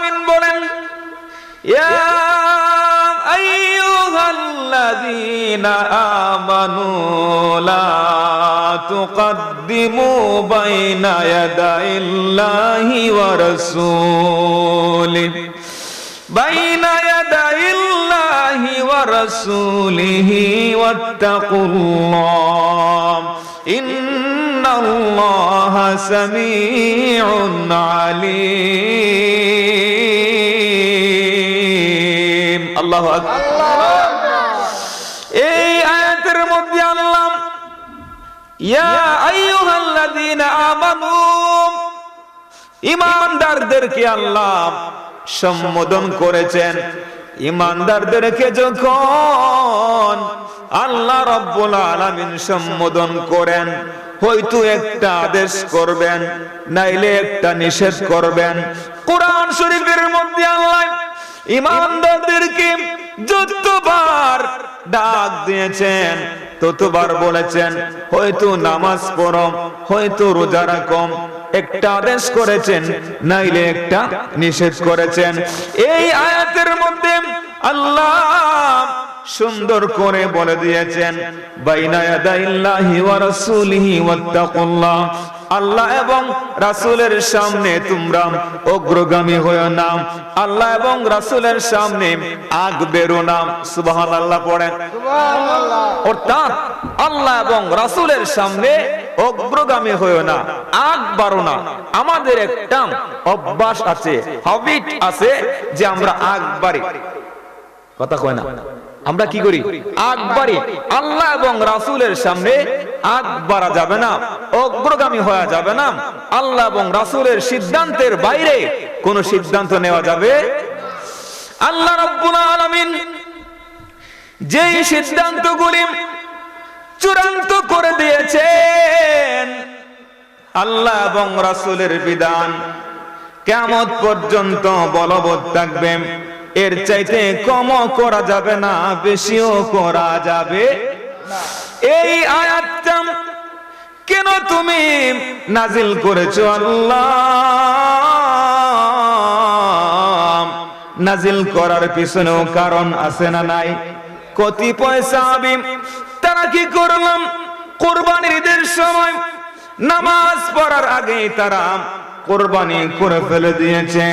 আলামিন বলেন, ইয়া আইয়ুহাল্লাযীনা আমানু লা তুকদ্দিমু বাইনা ইয়াদাইল্লাহি ওয়া রাসূলিহি ওয়াত্তাকুল্লাহ ইন্নাল্লাহা সামিউন আলীম। আল্লাহু আকবার। এই আয়াতের মধ্যে আল্লাহ ইয়া আইয়ুহাল্লাযীনা আমানু, ঈমানদারদেরকে আল্লাহ সম্বোধন করেছেন। ঈমানদারদেরকে যখন আল্লাহ রাব্বুল আলামিন সম্বোধন করেন, হয়তো একটা আদেশ করবেন, নাইলে একটা নিষেধ করবেন। কোরআন শরীফের মধ্যে আল্লাহ ঈমানদারদেরকে যতবার ডাক দিয়েছেন ততবার বলেছেন, হয়তো নামাজ পড়ো, হয়তো রোজা রাখো, একটা আদেশ করেছেন, নাইলে একটা নিষেধ করেছেন। এই আয়াতের মধ্যে আল্লাহ সুন্দর করে বলে দিয়েছেন, বাইনা ইয়াদাইল্লাহি ওয়া রাসূলিহি ওয়াত্তাকুল্লাহ, আল্লাহ এবং রাসূলের সামনে তোমরা অগ্রগামী হয়ো না, আল্লাহ এবং রাসূলের সামনে আগ বেরো না। সুবহানাল্লাহ পড়েন। সুবহানাল্লাহ। অর্থাৎ আল্লাহ এবং রাসূলের সামনে অগ্রগামী হয়ো না, আগ বাড়ো না। আমাদের একটা অভ্যাস আছে, হ্যাবিট আছে যে আমরা আগ বাড়ি, কথা কয় না, আমরা কি করি? আগ বাড়ি। আল্লাহ এবং রাসূলের সামনে আগ বাড়া যাবে না, অগ্রগামী হওয়া যাবে না। আল্লাহ এবং রাসূলের সিদ্ধান্তের বাইরে কোন সিদ্ধান্ত নেওয়া যাবে। আল্লাহ রাব্বুল আলামিন যেই সিদ্ধান্তগুলি চূড়ান্ত করে দিয়েছেন, আল্লাহ এবং রাসূলের বিধান কিয়ামত পর্যন্ত বলবৎ থাকবে। এর চাইতে কমও করা যাবে না, বেশিও করা যাবে না। এই আয়াতটা কেন তুমি নাজিল করেছো আল্লাহ? নাজিল করার পিছনেও কারণ আছে না নাই? কতিপয় সাহাবী তারা কি করলাম, কুরবানির ঈদের সময় নামাজ পড়ার আগেই তারা কুরবানি করে ফেলে দিয়েছে।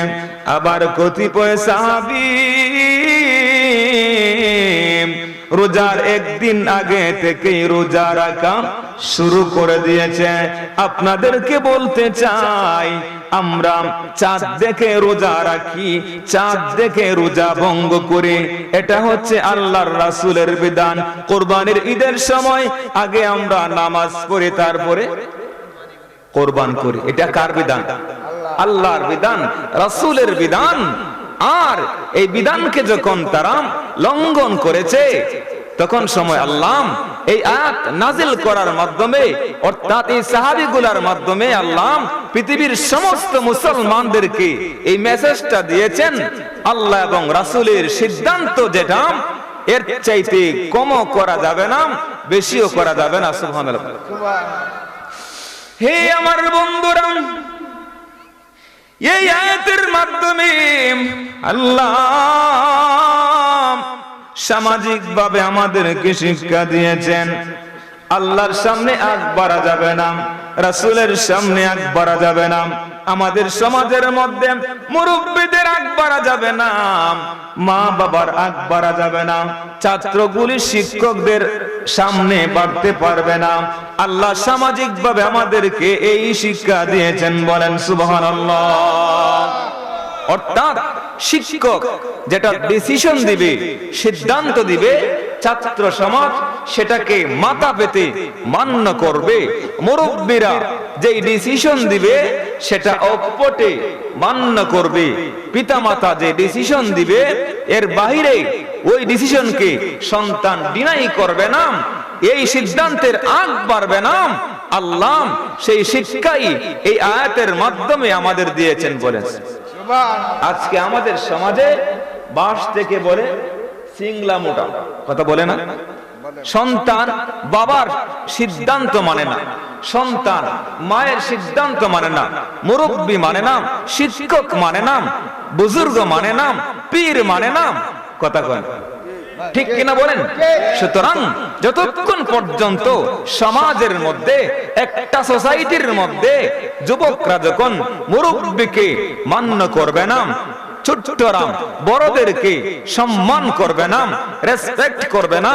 আবার কতিপয় সাহাবী রোজার একদিন আগে থেকেই রোজা রাখা শুরু করে দিয়েছে। আপনাদেরকে বলতে চাই, আমরা চাঁদ দেখে রোজা রাখি, চাঁদ দেখে রোজা ভঙ্গ করি, এটা হচ্ছে আল্লাহর রাসূলের বিধান। কুরবানির ঈদের সময় আগে আমরা নামাজ পড়ি, তারপরে কুরবান করি। এটা কার বিধান? আল্লাহর বিধান, রাসূলের বিধান। আর এই বিধানকে যখন তারা লঙ্ঘন করেছে, তখন সময় আল্লাহ এই আয়াত নাজিল করার মাধ্যমে, অর্থাৎ এই সাহাবীগুলোর মাধ্যমে আল্লাহ পৃথিবীর সমস্ত মুসলমানদেরকে এই মেসেজটা দিয়েছেন, আল্লাহ এবং রাসূলের সিদ্ধান্ত যেটা, এর চাইতে কমও করা যাবে না, বেশিও করা যাবে না। সুবহানাল্লাহ। হে আমার বন্ধুরা, এই আয়াতের মাধ্যমে আল্লাহ সামাজিক ভাবে আমাদেরকে শিক্ষা দিয়েছেন, আল্লাহর সামনে আগ বাড়া যাবে না, রাসূলের সামনে আগ বাড়া যাবে না, আমাদের সমাজের মধ্যে মুরব্বিদের আগ বাড়া যাবে না, মা বাবার আগ বাড়া যাবে না, ছাত্রগুলি শিক্ষকদের সামনে বাড়তে পারবে না। আল্লাহ সামাজিক ভাবে আমাদেরকে এই শিক্ষা দিয়েছেন, বলেন সুবহানাল্লাহ। অর্থাৎ শিক্ষক যেটা ডিসিশন দিবে, সিদ্ধান্ত দিবে, ছাত্র সমাজ সেটাকে মাথা পেতে মান্য করবে। মুরব্বীরা যেই ডিসিশন দিবে সেটা অকপটে মান্য করবে। পিতামাতা যে ডিসিশন দিবে এর বাইরে ওই ডিসিশনকে সন্তান ডিনাই করবে না, এই সিদ্ধান্তের আগ বাড়বে না। আল্লাহ সেই শিক্ষাই এই আয়াতের মাধ্যমে আমাদের দিয়েছেন, বলেন। আজকে আমাদের সমাজে বাঁশ থেকে বলে সিংলা মোটা, কথা বলে না? সন্তান বাবার সিদ্ধান্ত মানে না, সন্তান মায়ের সিদ্ধান্ত মানে না, মুরব্বী মানে না, শিক্ষক মানে না, বুজুর্গ মানে না, পীর মানে না। কথা কয় ঠিক কিনা বলেন? সুতরাং যতক্ষণ পর্যন্ত সমাজের মধ্যে, একটা সোসাইটির মধ্যে যুবকরা যখন মুরব্বীকে মান্য করবে না, ছোট্টরা বড়দেরকে সম্মান করবে না, রেসপেক্ট করবে না,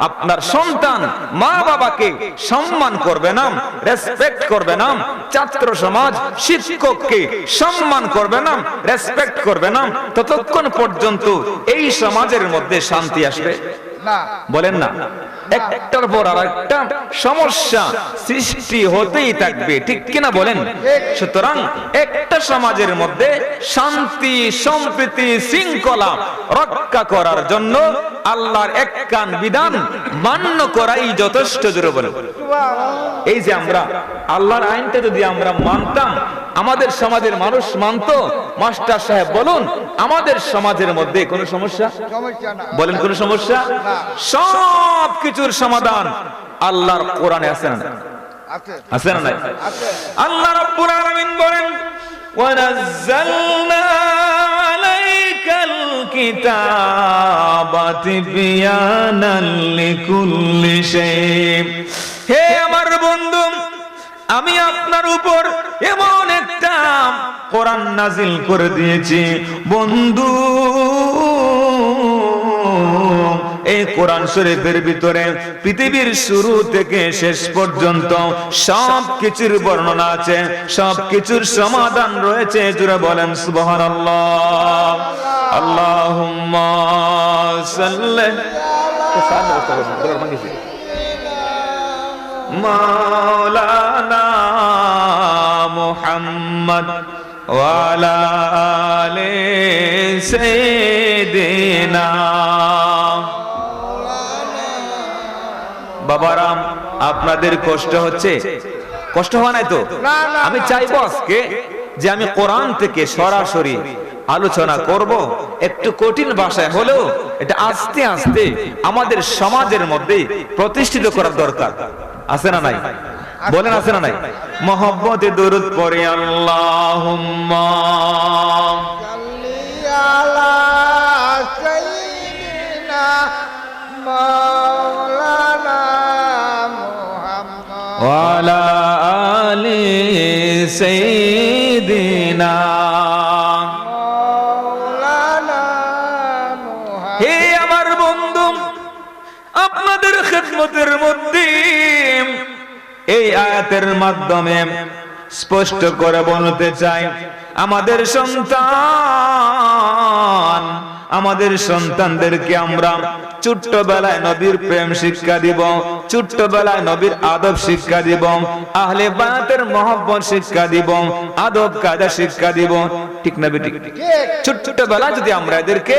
আপনার সন্তান মা বাবাকে সম্মান করবে না, রেসপেক্ট করবে না, ছাত্র সমাজ শিক্ষককে সম্মান করবে না, রেসপেক্ট করবে না, ততক্ষণ পর্যন্ত এই সমাজের মধ্যে শান্তি আসবে না। বলেন না? একটার পর আরেকটা সমস্যা সৃষ্টি হতেই থাকবে, ঠিক কিনা বলেন? সুতরাং একটা সমাজের মধ্যে শান্তি সম্প্রীতি শৃঙ্খলা রক্ষা করার জন্য আল্লাহর এক কান বিধান মান্য করাই যথেষ্ট। জোরে বলেন। এই যে আমরা আল্লাহর আইনটা যদি আমরা মানতাম, আমাদের সমাজের মানুষ মানত, মাস্টার সাহেব বলুন, আমাদের সমাজের মধ্যে কোনো সমস্যা বলেন, কোনো সমস্যা? সব কিছুর সমাধান আল্লাহর কোরআনে আছে না? আছে না? নাই? আল্লাহ রাব্বুল আলামিন বলেন, ওয়ানাজ্জালনা আলাইকাল কিতাবা তিবয়ানাল লিকুল্লি শাই। হে আমার বন্ধু, আমি আপনার উপর এমন একটা কোরআন নাজিল করে দিয়েছি বন্ধু, এই কোরআন শরীফের ভিতরে পৃথিবীর শুরু থেকে শেষ পর্যন্ত সব কিছুর বর্ণনা আছে, সব কিছুর সমাধান রয়েছে। জোরে বলেন সুবহানাল্লাহ। আল্লাহুম্মা সাল্লি মাওলানা মুহাম্মদ ওয়া আলা আলি সাইয়্যিদিনা। বাবারাম, আপনাদের কষ্ট হচ্ছে? কষ্ট হয় নাই তো? আমি চাইবো আজকে যে আমি কোরআন থেকে সরাসরি আলোচনা করব, একটু কঠিন ভাষায় হলেও এটা আস্তে আস্তে আমাদের সমাজের মধ্যে প্রতিষ্ঠিত করার দরকার। আছে না নাই? বলেন আছে না নাই? মহব্বতে দরুদ পড়ে আল্লাহুম্মা সাল্লি আলা সাইয়্যিদিনা মাওলানা মুহাম্মদ ওয়া আলা আলি সাইয়্যিদিনা মাওলানা মুহাম্মদ। হে আমার বন্ধু, আপনাদের খিদমতের মধ্যে এই আয়াতের মাধ্যমে স্পষ্ট করে বলতে চাই, আমাদের সন্তানদেরকে আমরা ছোট্টবেলায় নবীর প্রেম শিক্ষা দিব, ছোট্টবেলায় নবীর আদব শিক্ষা দিব, আহলে বায়াতের মহব্বত শিক্ষা দিব, আদব কায়দা শিক্ষা দিব। ঠিক না বেটি? ছোট্টবেলায় যদি আমরা এদেরকে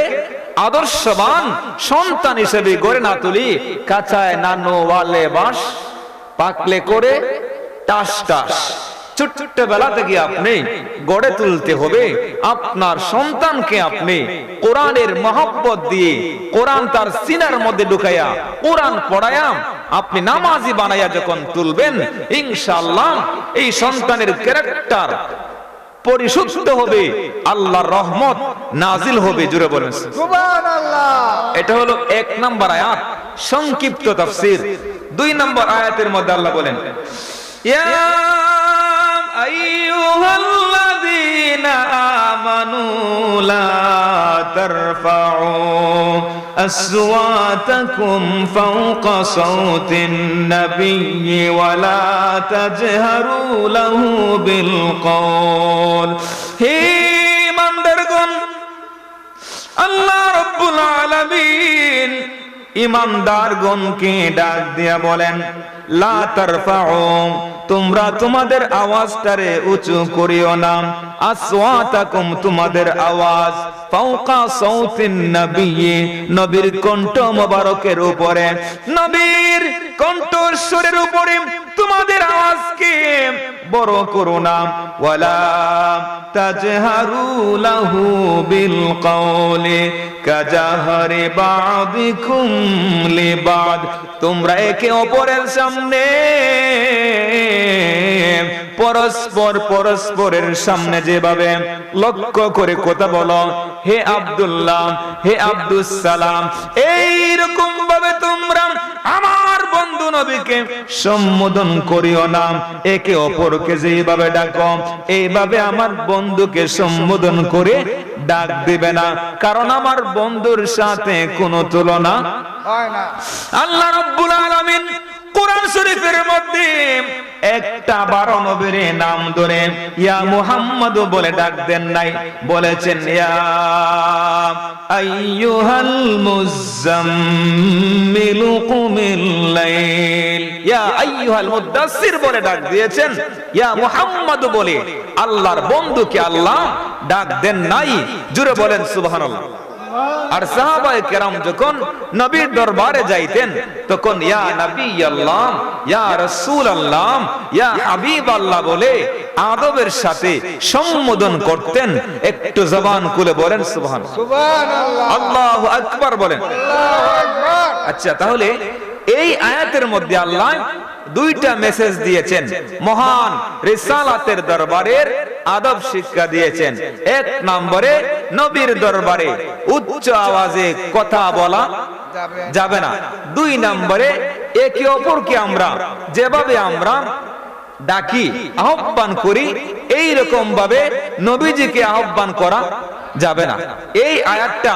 আদর্শবান সন্তান হিসেবে গড়ে না তুলি, কাঁচায় নানো ওয়ালে বাস, পাকলে করে টাস টাস। ছোট্টবেলা থেকে আপনি গড়ে তুলতে হবে আপনার সন্তানকে। আপনি কোরআনের মহব্বত দিয়ে, কোরআন তার সিনার মধ্যে ঢুকাইয়া, কোরআন পড়ায়া, আপনি নামাজি বানাইয়া যখন তুলবেন, ইনশাআল্লাহ এই সন্তানের ক্যারেক্টার পরিশুদ্ধ হবে, আল্লাহর রহমত নাজিল হবে। জুড়ে বলেন সুবহানাল্লাহ। এটা হলো 1 নম্বর আয়াত, সংক্ষিপ্ত তাফসীর। 2 নম্বর আয়াতের মধ্যে আল্লাহ বলেন, ইয়া আইয়ুহাল্লাযীনা আমানু লা তারফাউ আসওয়াতাকুম ফাওকা সাওতিন নাবিয়্যি ওয়া লা তাজহারু লাহু বিল কওল। হে ইমানদারগণ, আল্লাহ রাব্বুল আলামিন ইমানদারগণকে ডাক দিয়া বলেন, লা তারফাউ, তোমরা তোমাদের আওয়াজটারে উঁচু করিও না, আসওয়াতাকুম তোমাদের আওয়াজ ফাওকা সাউতিন নবী নবীর কণ্ঠ মোবারকের উপরে নবীর কণ্ঠস্বরের উপরে তোমাদের আওয়াজকে বড় করো না ওয়ালা তাজহারু লাহু বিল কওলি কাজাহরি বাদিকুম লিবাদ তোমরা একে অপরের সামনে পরস্পরের সামনে যেভাবে লক্ষ্য করে কথা বলো হে আব্দুল্লাহ হে আব্দুস সালাম এইরকম ভাবে তোমরা আমার বন্ধু নবীকে সম্বোধন করিও না একে অপরকে যেভাবে ডাকো এইভাবে আমার বন্ধুকে সম্বোধন করে ডাক দিবে না কারণ আমার বন্ধুর সাথে কোনো তুলনা হয় না আল্লাহ রাব্বুল আলামিন কোরআন শরীফের মধ্যে একটা বার নবীর নাম ধরে ইয়া মুহাম্মদ বলে ডাক দেন নাই বলেছেন ইয়া আইয়ুহাল মুজাম্মিল কুমিল লাইল ইয়া আইয়ুহাল মুদাসসির বলে ডাক দিয়েছেন ইয়া মুহাম্মদ বলে আল্লাহর বন্ধুকে আল্লাহ ডাক দেন নাই জোরে বলেন সুবহানাল্লাহ আর সাহাবায়ে কেরাম যখন নবীর দরবারে যাইতেন তখন ইয়া নবী আল্লাহ ইয়া রাসূল আল্লাহ ইয়া হাবিব আল্লাহ বলে আদবের সাথে সম্বোধন করতেন একটু জবান খুলে বলেন সুবহানাল্লাহ আল্লাহু আকবার বলেন আল্লাহু আকবার আচ্ছা তাহলে এই আয়াতের মধ্যে আল্লাহ দুইটা মেসেজ দিয়েছেন মহান রিসালাতের দরবারের আদব শিক্ষা দিয়েছেন এক নম্বরে নবীর দরবারে উচ্চ আওয়াজে কথা বলা যাবে না দুই নম্বরে একে অপরকে আমরা যেভাবে আমরা ডাকি আহ্বান করি এই রকম ভাবে নবীজিকে আহ্বান করা যাবে না এই আয়াতটা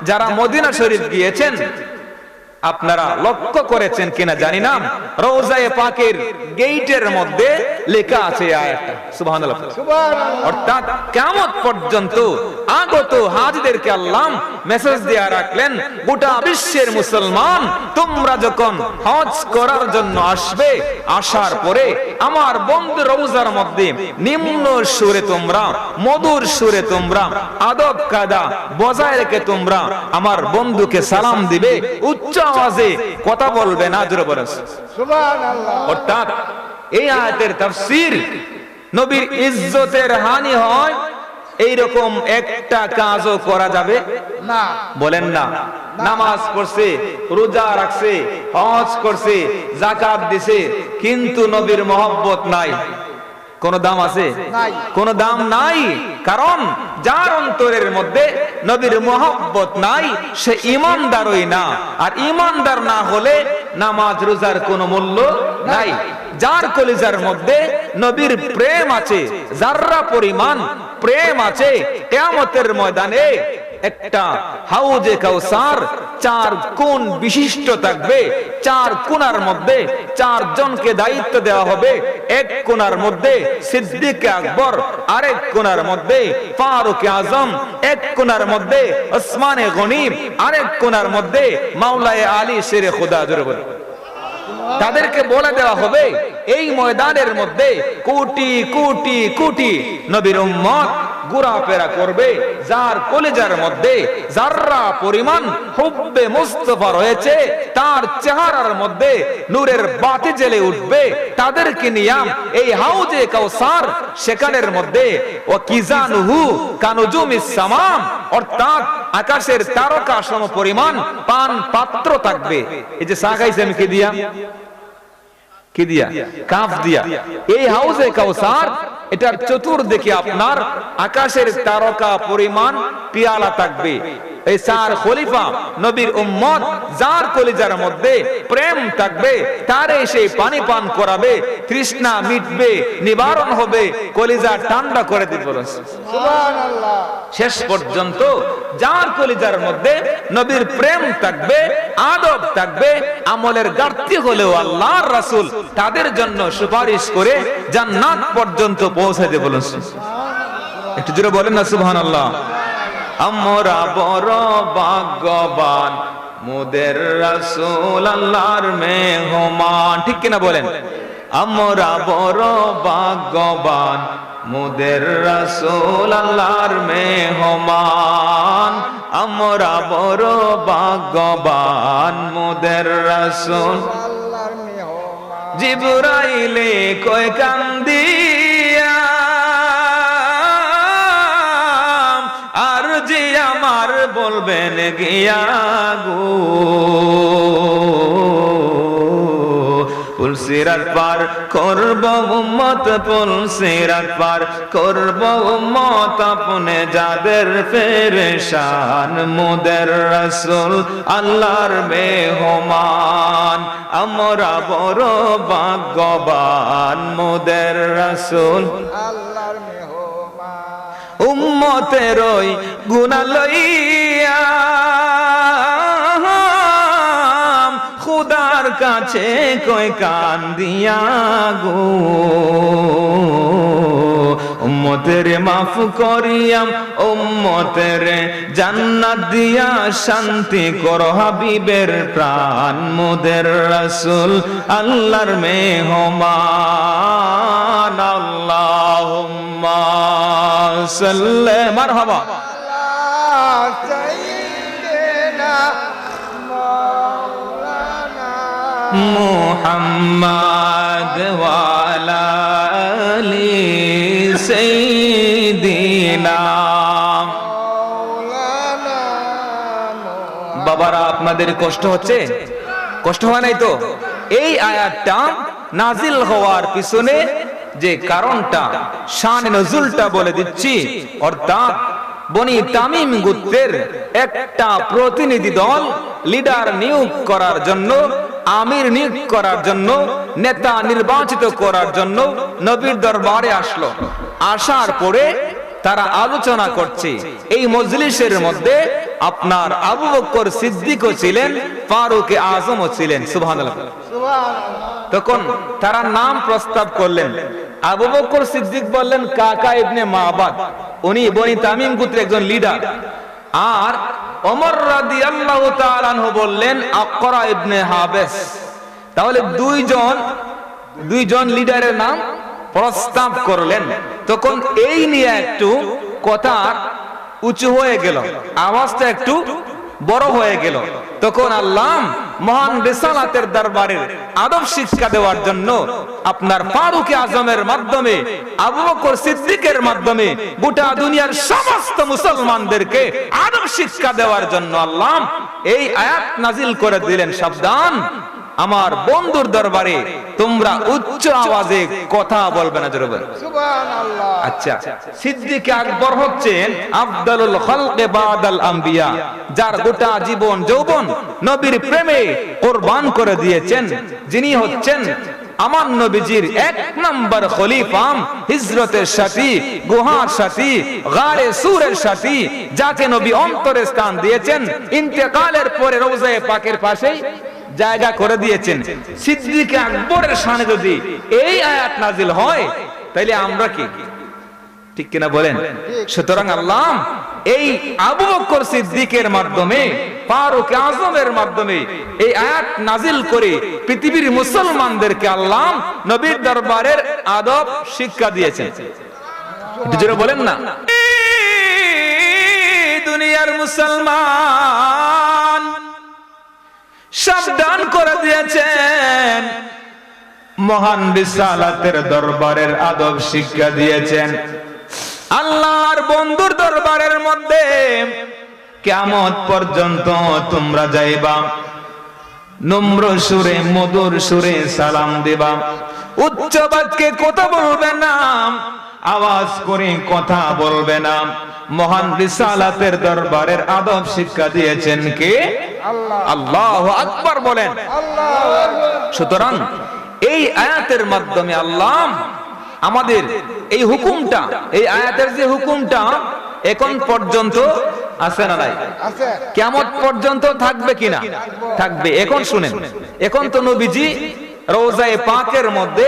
যারা মদিনা শরীফ গিয়েছেন আপনারা লক্ষ্য করেছেন কিনা জানি না রওজায়ে পাকের গেটের মধ্যে লেখা আছে আয়াতটা সুবহানাল্লাহ অর্থাৎ কিয়ামত পর্যন্ত আগত হাজীদেরকে আল্লাহ মেসেজ দিয়ে রাখলেন গোটা বিশ্বের মুসলমান তোমরা যখন হজ করার জন্য আসবে আসার পরে আমার বন্ধু রওজার মধ্যে নিম্ন সুরে তোমরা মধুর সুরে তোমরা আদব কায়দা বজায় রেখে তোমরা আমার বন্ধুকে সালাম দিবে উচ্চ আওয়াজে কথা বলবে না জোরে বলেন সুবহানাল্লাহ অর্থাৎ এই আয়াতের তাফসীর নবীর ইজ্জতের হানি হয় এইরকম একটা কাজও করা যাবে না বলেন না নামাজ পড়ছে রোজা রাখছে হজ করছে যাকাত দিছে কিন্তু নবীর মহব্বত নাই কোন দাম আছে কোন দাম নাই কারণ যার অন্তরের মধ্যে নবীর মহব্বত নাই সে ঈমানদারই না আর ঈমানদার না হলে নামাজ রোজার কোনো মূল্য নাই যার কলিজার মধ্যে নবীর প্রেম আছে যাররা পরিমাণ প্রেম আছে কিয়ামতের ময়দানে একটা হাউজে কাউসার চার কোণ বিশিষ্ট থাকবে চার কোণার মধ্যে চারজনকে দায়িত্ব দেওয়া হবে এক কোণার মধ্যে সিদ্দিক আকবর আরেক কোণার মধ্যে ফারুক আজম এক কোণার মধ্যে ওসমানে গনি আরেক কোণার মধ্যে মাওলায়ে আলী শেরে খুদা জোরে বলে তাদেরকে বলে দেওয়া হবে এই ময়দানের মধ্যে কোটি কোটি কোটি নবীর উম্মত ঘোরাফেরা করবে যার কলিজার মধ্যে যাররা পরিমাণ হুব্বে মুস্তাফা রয়েছে তার চেহারার মধ্যে নূরের বাতি জ্বলে উঠবে তাদেরকে নিয়ে এই হাউজে কাউসার সেখানের মধ্যে ও কিজানুহু কানুজুমিস সামাম অর্থাৎ আকাশের তারকা সম পরিমাণ পান পাত্র থাকবে এই যে চা খাইছে আমি কি দিয়া কাফ দিয়া এই হাউজে কাউসার এটার চতুর্দিকে আপনার আকাশের তারকা পরিমাণ পিয়ালা থাকবে এই চার খলিফা নবীর উম্মত যার কলিজার মধ্যে প্রেম থাকবে তারে সেই পানি পান করাবে তৃষ্ণা মিটবে নিবারণ হবে কলিজা ঠান্ডা করে দিবে সুবহানাল্লাহ শেষ পর্যন্ত যার কলিজার মধ্যে নবীর প্রেম থাকবে আদব থাকবে আমলের ঘাটতি হলেও আল্লাহর রাসূল তাদের জন্য সুপারিশ করে জান্নাত পর্যন্ত পৌঁছে দেবে বলেন একটু জোরে বলেন না সুবহানাল্লাহ আমরা বড় ভাগ্যবান মোদের রাসূল আল্লাহর মেহমান ঠিক কিনা বলেন আমরা বড় ভাগ্যবান মোদের রাসূল আল্লাহর মেহমান, আমরা বড় ভাগ্যবান মোদের রাসূল আল্লাহর মেহমান। জিবরাইলে কয় কান্দিয়া আর যে আমার বলবেন গিয়া গো, পুলসিরাত পার করব উম্মত, পুলসিরাত পার করব উম্মত, আপনি যাদের পেরেশান মোদের রাসূল আল্লাহর মেহমান, আমরা বড় ভাগ্যবান মোদের রাসূল আল্লাহর মেহমান। উম্মতের ওই গুনাহ লইয়া খুদার কাছে কই কান্দিয়া গো, উম্মতের মাফ করিয়াম, উম্মতের জান্নাত দিয়া শান্তি করো হাবিবের প্রাণ মোদের রাসূল আল্লাহর মেহমান। আল্লাহুম্মা সাল্লি মারহাবা আল্লাহ সাইয়্যিদিনা মাওলানা মুহাম্মদ ওয়া আলা আলি সাইয়্যিদিনা। মাওলানা। বাবারা, আপনাদের কষ্ট হচ্ছে? কষ্ট হয় নাই তো? এই আয়াতটা নাজিল হওয়ার পিছনে যে কারণটা, শান নজুলটা বলে দিচ্ছি। অর্থাৎ বনি তামিম গোত্রের একটা প্রতিনিধি দল লিডার নিয়োগ করার জন্য, আমির নিয়োগ করার জন্য, নেতা নির্বাচিত করার জন্য নবীর দরবারে আসলো। আসার পরে তারা আলোচনা করছে। এই মজলিসের মধ্যে আপনার আবু বকর সিদ্দিকও ছিলেন, ফারুক আজমও ছিলেন। সুবহানাল্লাহ। সুবহানাল্লাহ। তখন তারা নাম প্রস্তাব করলেন। আবু বকর সিদ্দিক বললেন কাকা ইবনে মাবাদ, উনি বনি তামিম গোত্রের একজন লিডার। আর ওমর রাদিয়াল্লাহু তাআলা আনহু বললেন আকরা ইবনে হাবেস। তাহলে দুইজন লিডারের নাম প্রস্তাব করলেন। তখন এই নিয়ে একটু কথা উঁচু হয়ে গেল, আওয়াজটা একটু বড় হয়ে গেল। তখন আল্লাহ মহান রিসালাতের দরবারে আদব শিক্ষা দেওয়ার জন্য আপনার ফারুক আজমের মাধ্যমে, আবু বকর সিদ্দিকের মাধ্যমে গোটা দুনিয়ার সমস্ত মুসলমানদেরকে আদব শিক্ষা দেওয়ার জন্য আল্লাহ এই আয়াত নাজিল করে দিলেন, সাবধান, আমার বন্ধুর দরবারে তোমরা উচ্চ আওয়াজে কথা বলবে না। জোরে বলো সুবহানাল্লাহ। আচ্ছা, সিদ্দিক আকবর হচ্ছেন আফদালুল খালকে বাদাল আম্বিয়া, যার গোটা জীবন যৌবন নবীর প্রেমে কুরবান করে দিয়েছেন, যিনি হচ্ছেন আমার নবীজির এক নাম্বার খলিফা, হিজরতের সাথী, গুহার সাথী, গারে সুরের সাথী, যাকে নবী অন্তরে স্থান দিয়েছেন, ইন্তেকালের পরে রওজায়ে পাকের পাশেই জায়গা করে দিয়েছেন। সিদ্দিক আকবরের শানে যদি এই আয়াত নাজিল হয় তাহলে আমরা কি, ঠিক কিনা বলেন? সুতরাং আল্লাহ এই আবু বকর সিদ্দিকের মাধ্যমে, ফারুক আজমের মাধ্যমে এই আয়াত নাজিল করে পৃথিবীর মুসলমানদেরকে আল্লাহ নবীর দরবারের আদব শিক্ষা দিয়েছেন। একটু জোরে বলেন না। দুনিয়ার মুসলমান সাবধান করে দিয়েছেন, মহান রিসালাতের দরবারের আদব শিক্ষা দিয়েছেন। আল্লাহর বন্ধুর দরবারের মধ্যে কিয়ামত পর্যন্ত তোমরা যাইবা, নম্র সুরে মধুর সুরে সালাম দিবা, উচ্চ বাক্যে কথা বলবে না, আওয়াজ করে কথা বলবে না। মহান রিসালাতের দরবারের আদব শিক্ষা দিয়েছেন কে? আল্লাহ। আল্লাহু আকবার বলেন। আল্লাহু আকবার। সুতরাং এই আয়াতের মাধ্যমে আল্লাহ আমাদের এই হুকুমটা, এই আয়াতের যে হুকুমটা এখন পর্যন্ত আছে না নাই? আছে। কিয়ামত পর্যন্ত থাকবে কিনা? থাকবে। এখন শুনেন, এখন তো নবীজি রওজায়ে পাকের মধ্যে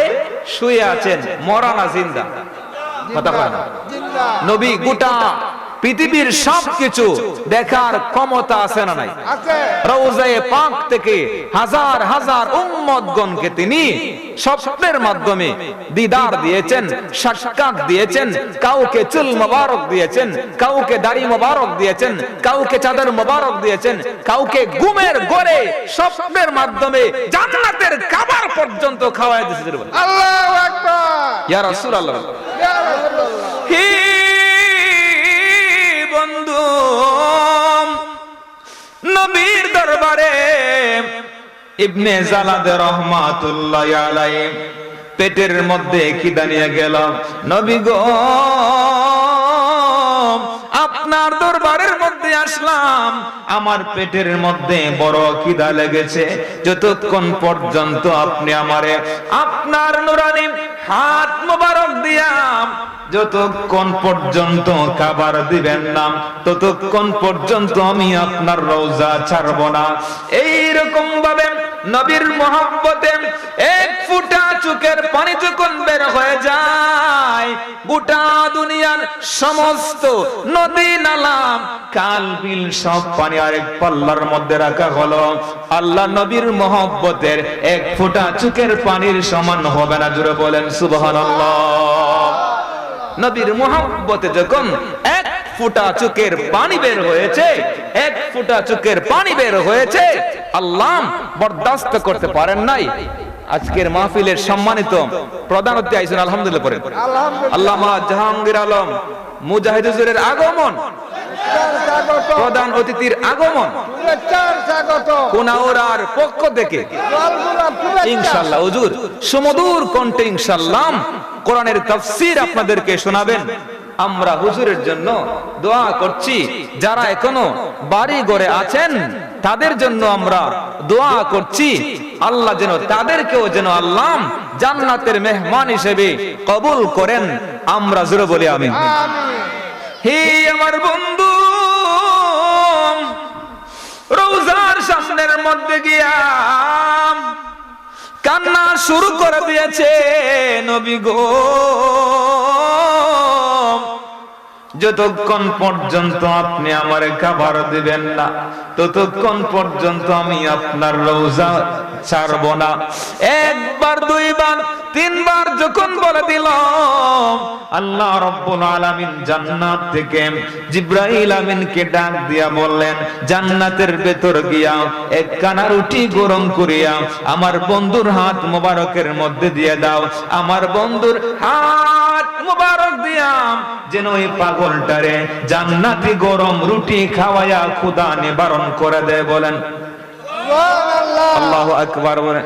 শুয়ে আছেন, মরা না জিন্দা? কথা বলেন। জিন্দা। নবী গোটা পৃথিবীর সবকিছু দেখার ক্ষমতা আছে না নাই? আছে। রওজায়ে পাক থেকে হাজার হাজার উম্মতগণকে তিনি স্বপ্নের মাধ্যমে দিদার দিয়েছেন, সাক্ষাৎ দিয়েছেন। কাউকে চুল মোবারক দিয়েছেন, কাউকে দাড়ি মোবারক দিয়েছেন, কাউকে চাদর মোবারক দিয়েছেন, কাউকে ঘুমের ঘরে স্বপ্নের মাধ্যমে জান্নাতের খাবার পর্যন্ত খাওয়াই দিয়েছেন। আল্লাহু আকবার। ইয়া রাসূলুল্লাহ। ইয়া রাসূলুল্লাহ। হে বন্ধু, নবীর দরবারে ইবনে জালাদ রাহমাতুল্লাহি আলাইহি পেটের মধ্যে খিদা নিয়ে গেল। নবী গো, আপনার দরবারের মধ্যে আসলাম, আমার পেটের মধ্যে বড় খিদা লেগেছে। যতক্ষণ পর্যন্ত আপনি আমারে আপনার নুরানি হাত মোবারক দিয়া যতক্ষণ পর্যন্ত খাবার দিবেন না, ততক্ষণ পর্যন্ত আমি আপনার রওজা ছাড়ব না। এইরকম ভাবে নবীর মহব্বতে এক ফুটা চোখের পানি যখন বের হয়ে যায়, গোটা দুনিয়ার সমস্ত নদী নালা খাল বিল সব পানি আরেক পাল্লার মধ্যে রাখা হলো। আল্লাহ নবীর মহব্বতের এক ফুটা চোখের পানির সমান হবে না? জোরে বলেন সুবহানাল্লাহ। নবীর মহব্বতে যখন এক ফুটা চোখের পানি বের হয়েছে, এক ফুটা চোখের পানি বের হয়েছে, আল্লাহ বরদাস্ত করতে পারেন নাই। আজকের মাহফিলের সম্মানিত প্রধান অতিথি আইছেন, আলহামদুলিল্লাহ পড়েন। আল্লামা জাহাঙ্গীর আলম মুজাহিদ হুজুরের আগমন, প্রধান অতিথির আগমন কোনাউরার পক্ষ থেকে ইনশাআল্লাহ হুজুর সুমধুর কণ্ঠে ইনশাআল্লাহ কোরআনের তাফসীর আপনাদেরকে শোনাবেন। আমরা হুজুরের জন্য দোয়া করছি। যারা এখনো বাড়ি ঘরে আছেন তাদের জন্য আমরা দোয়া করছি, আল্লাহ যেন তাদেরকেও যেন আল্লাহ জান্নাতের মেহমান হিসেবে কবুল করেন। আমরা জোরে বলি আমিন। হে আমার বন্ধু, রওজার সামনের মধ্যে গিয়া কান্না শুরু করে দিয়েছে নবী গো। যতক্ষণ পর্যন্ত আপনি আমারে খাবার দিবেন না, ততক্ষণ পর্যন্ত আমি আপনার রওজা ছাড়ব না। একবার, দুইবার, তিনবার যখন বলে দিল, আল্লাহ রাব্বুল আলামিন জান্নাত থেকে জিবরাইল আমিনকে ডাক দিয়া বললেন, জান্নাতের ভেতর গিয়া একখানা রুটি গরম করিয়া আমার বন্ধুর হাত মোবারকের মধ্যে দিয়ে দাও। আমার বন্ধুর হাত মোবারক দিয়া যেন ওই পাগলটারে জান্নাতি গরম রুটি খাওয়ায়া ক্ষুধা নিবারণ করে দেয়। বলেন আল্লাহু আকবার। বলেন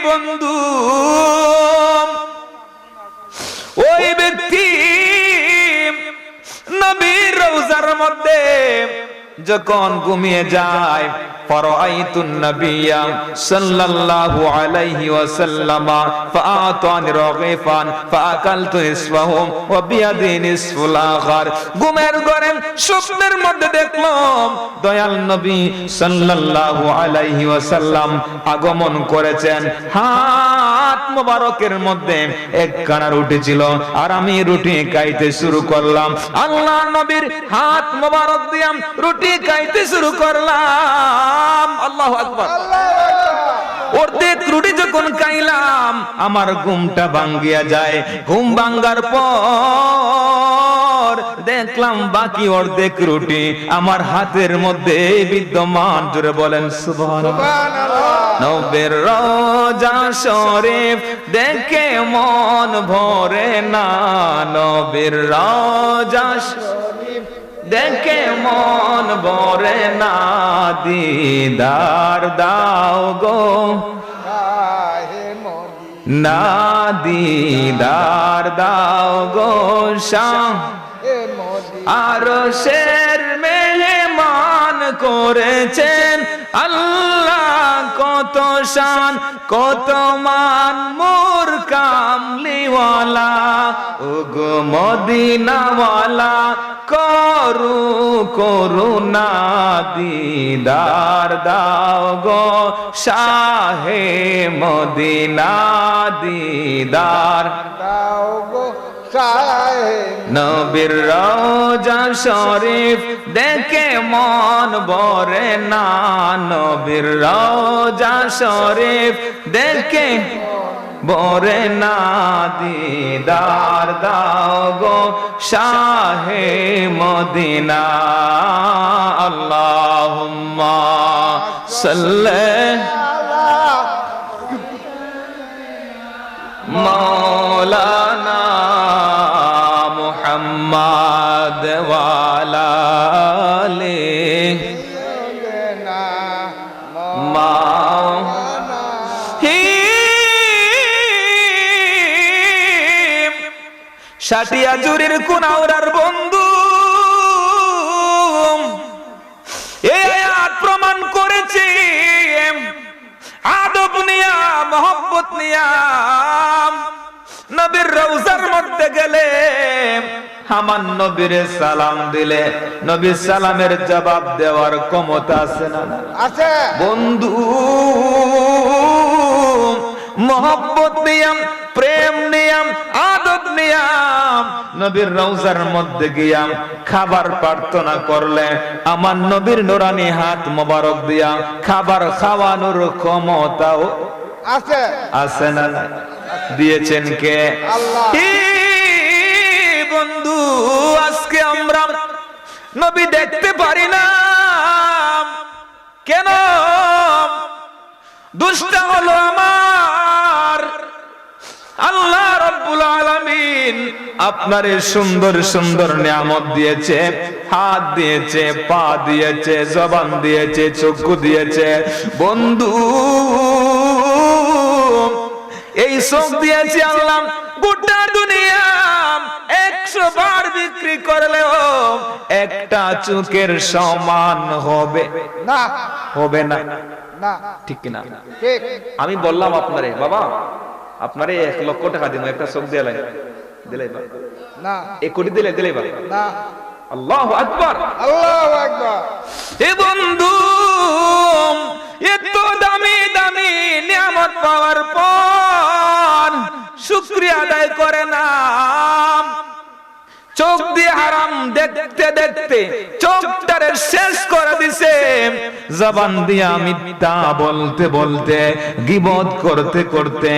বন্ধু, ওই ব্যক্তি নবীর রওজার মধ্যে যখন ঘুমিয়ে যায়, ফারাআইতুন নাবিয়্যা সাল্লাল্লাহু আলাইহি ওয়াসাল্লাম ফাআতানি রাগিফান ফাআকালতু ইসফাহু ওয়া বিয়াদি নিসফুল আখার। ঘুমের ঘরে স্বপ্নের মধ্যে দেখলাম দয়াল নবী সাল্লাল্লাহু আলাইহি ওয়াসাল্লাম আগমন করেছেন। হাত মোবারকের মধ্যে একখানা রুটি ছিল, আর আমি রুটি খাইতে শুরু করলাম। আল্লাহ নবীর হাত মোবারক দিয়ে রুটি খাইতে শুরু করলাম। আল্লাহু আকবার। অর্ধেক রুটি যখন খাইলাম আমার ঘুমটা ভাঙ্গিয়া যায়। ঘুম ভাঙ্গার পর দেখলাম বাকি অর্ধেক রুটি আমার হাতের মধ্যে বিদ্যমান। জোরে বলেন সুবহানাল্লাহ। নবীর রওজা শরীফ দেখে মন ভরে না, নবীর রওজা শরীফ দেখে মন ভরে না, দিদার দাও গো না, দিদার দাও গো শাহ। আরশের মেহমান করেছেন আল্লাহ, কত শান কত মান মোর কামলিওয়ালা। ওগো মদিনাওয়ালা করু করুণা, দিদার দাও গো শাহে মদিনা, দিদার দাও গো সাহেব নবীর রওজা শরীফ দেখে মন ভরে না, নবীর রওজা শরীফ দেখে ভরে না, দিদার দাও গো শাহে মদিনা। আল্লাহুম্মা সাল্লি মাওলানা মুহাম্মদ ওয়ালা আলিহি সাটিয়া জুরির কুনাউরার বন্ধু এই আয়াত প্রমাণ করেছে আদব নিয়া মহব্বত নিয়া নবীর রওজার মধ্যে গেলে আমার নবীর সালাম দিলে নবীর সালামের জবাব দেওয়ার ক্ষমতা আছে না? আছে বন্ধু মহব্বত নিয়াম প্রেম নিয়াম আদব নিয়াম নবীর রওজার মধ্যে গিয়াম খাবার প্রার্থনা করলে আমার নবীর নুরানি হাত মোবারক দিয়া খাবার খাওয়ানোর ক্ষমতাও আছে আছে না? দিয়েছেন কে? আল্লাহ। বন্ধু আজকে আমরা নবী দেখতে পারি না কেন? দুষ্টা হলো আমার আল্লাহ রাব্বুল আলামিন আপনার সুন্দর সুন্দর নিয়ামত দিয়েছে, হাত দিয়েছে, পা দিয়েছে, জবান দিয়েছে, চক্ষু দিয়েছে। বন্ধু এই চোখ দিয়েছে আল্লাহ, গোটা দুনিয়া 100 বার বিক্রি করলেও একটা চোখের সমান হবে না হবে না? না ঠিক কিনা? ঠিক আমি বললাম আপনারে বাবা আপনারে 1 লক্ষ টাকা দিব, একটা চোখ দিলে দিলে না 1 কোটি দিলে দিলে না আল্লাহু আকবার আল্লাহু আকবার। এ বন্ধু এত দামি দামি নিয়ামত পাওয়ার পর শুকরিয়া আদায় করে না। চোখ দিয়ে হারাম দেখতে দেখতে চোখটারে শেষ করে দিছে, জবান দিয়া মিথ্যা বলতে বলতে গীবত করতে করতে,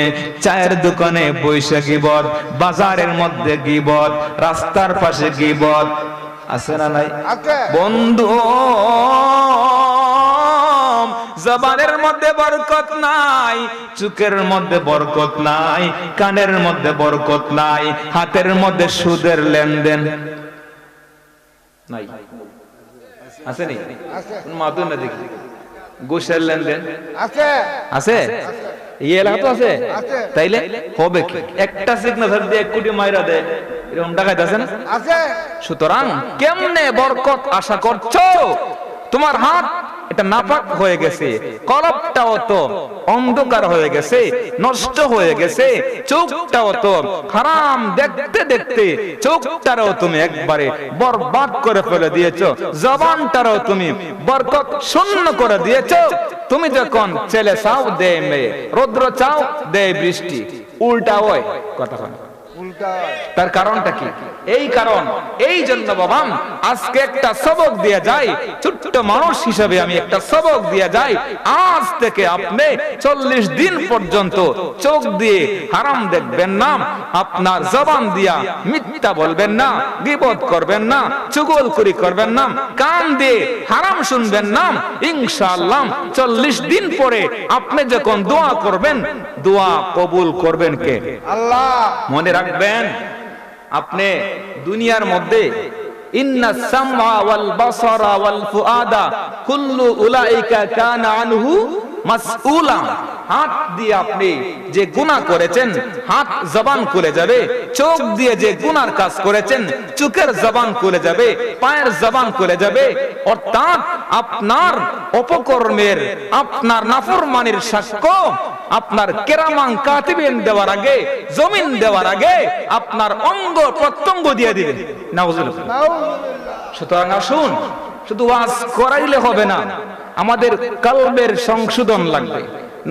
চায়ের দোকানে বৈশা গীবত, বাজারের মধ্যে গীবত, রাস্তার পাশে গীবত, আছে না নাই? আছে বন্ধু জবানের মধ্যে বরকত নাই, চোখের মধ্যে বরকত নাই, কানের মধ্যে বরকত নাই, হাতের মধ্যে সুদের লেনদেন নাই, আছে নি? আছে মাতুন না দেখি ঘুষের লেনদেন আছে আছে, এই এলাকা তো আছে। আছে। তাইলে হবে কি? একটা সিগনেচার দিয়ে 1 কোটি মাইরা দেয়, এরকম টাকায় আছে না? আছে সুতরাং কেমনে বরকত আশা করছো? তোমার হাত এটা নাপাক হয়ে গেছে, কলবটাও তো অন্ধকার হয়ে গেছে, নষ্ট হয়ে গেছে, চোখটাও তো হারাম দেখতে দেখতে চোখটারও তুমি একবারে বরবাদ করে ফেলে দিয়েছো, জবানটারও তুমি বরকত শূন্য করে দিয়েছো। তুমি যখন ছেলে চাও দেয় মেয়ে, রৌদ্র চাও দেয় বৃষ্টি, উল্টা হয় কথা হয়। উল্টা তার কারণটা কি? এই কারণ এই জন্য বাবা আজকে একটা সবক দিয়ে যাই, ছোট্ট মানুষ হিসেবে আমি একটা সবক দিয়ে যাই। আজ থেকে আপনি 40 দিন পর্যন্ত চোখ দিয়ে হারাম দেখবেন না, আপনার জবান দিয়া মিথ্যা বলবেন না, গীবত করবেন না, চুগলখড়ি করবেন না, কান দিয়ে হারাম শুনবেন না। ইনশাআল্লাহ 40 দিন পরে আপনি যখন দোয়া করবেন, দোয়া কবুল করবেন কে? আল্লাহ। মনে রাখবেন আপনি দুনিয়ার মধ্যে ইন্নাস সামআ ওয়াল বাসারা ওয়াল ফুআদা কুল্লু উলাইকা কানা আনহু মাসউলা। হাত দিয়ে আপনি যে গুনাহ করেছেন, হাত জবান খুলে যাবে। চোখ দিয়ে যে গুনার কাজ করেছেন, চোখের জবান খুলে যাবে, পায়ের জবান খুলে যাবে। অর্থাৎ আপনার অপকর্মের, আপনার নাফরমানির সাক্ষ্য আপনার কেরামান কাতিবিন দেওয়ার আগে, জমিন দেওয়ার আগে আপনার অঙ্গ প্রত্যঙ্গ দিয়ে দিবে। নাউজুবিল্লাহ। সুতরাং আসুন, শুধু ওয়াজ করাইলে হবে না, আমাদের কলবের সংশোধন লাগবে,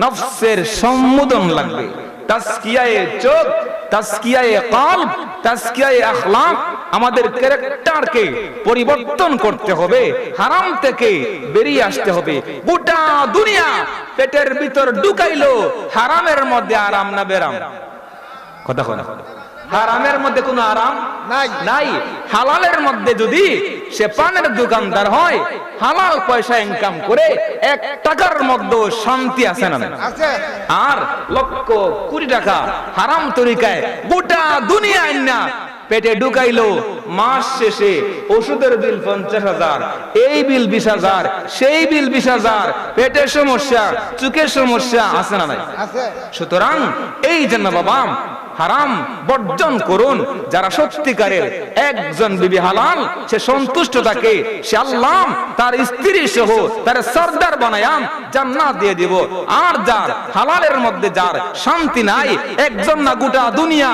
নফসের সম্মোধন লাগবে। তাজকিয়ায়ে চোখ তাজকিয়ায়ে কলব, তাজকিয়ায়ে আখলাক, আমাদের ক্যারেক্টারকে পরিবর্তন করতে হবে, হারাম থেকে বেরিয়ে আসতে হবে। গোটা দুনিয়া পেটের ভিতর ঢুকাইলো, হারামের মধ্যে আরাম না বেরাম? কথা বলা, হারামের মধ্যে কোনো আরাম নাই। হালালের মধ্যে যদি সে পানের দোকানদার হয়, হালাল পয়সা ইনকাম করে 1 টাকার মধ্যে শান্তি আছে না? আছে। আর লক্ষ কোটি টাকা হারাম তরিকায় গোটা দুনিয়া আইনা পেটে ঢুকাইলো, মাস শেষে ওষুধের বিল 50,000, এই বিল 20,000, সেই বিল 20,000, পেটের সমস্যা, চোখের সমস্যা আছে না নাই? আছে। সুতরাং এই জন্য বাবা হারাম বর্জন করুন। যারা সত্যিকারের একজন বিবি হালাল, সে সন্তুষ্ট থাকে, সে আল্লাহ তার স্ত্রী সহ তার সর্দার বানায়াম জান্নাত দিয়ে দিব। আর যার হালালের মধ্যে যার শান্তি নাই, একজন না গোটা দুনিয়া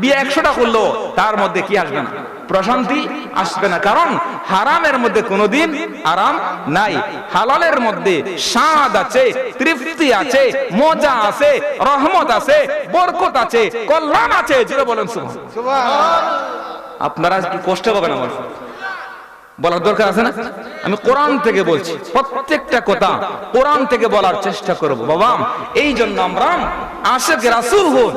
বিয়ে 100টা করলো, তার মধ্যে কি আসবে না? প্রশান্তি আসবে না। কারণ হারামের মধ্যে কোনোদিন আরাম নাই, হালালের মধ্যে স্বাদ আছে, তৃপ্তি আছে, মজা আছে, রহমত আছে, বরকত আছে, কল্যাণ আছে। যেটা বলেন সুবহানাল্লাহ। সুবহানাল্লাহ। আপনারা কি কষ্ট পাবেন আমার বলার দরকার আছে না? আমি কোরআন থেকে বলছি, প্রত্যেকটা কথা কোরআন থেকে বলার চেষ্টা করব বাবা। এই জন্য আমরা আশিক রাসূল হন,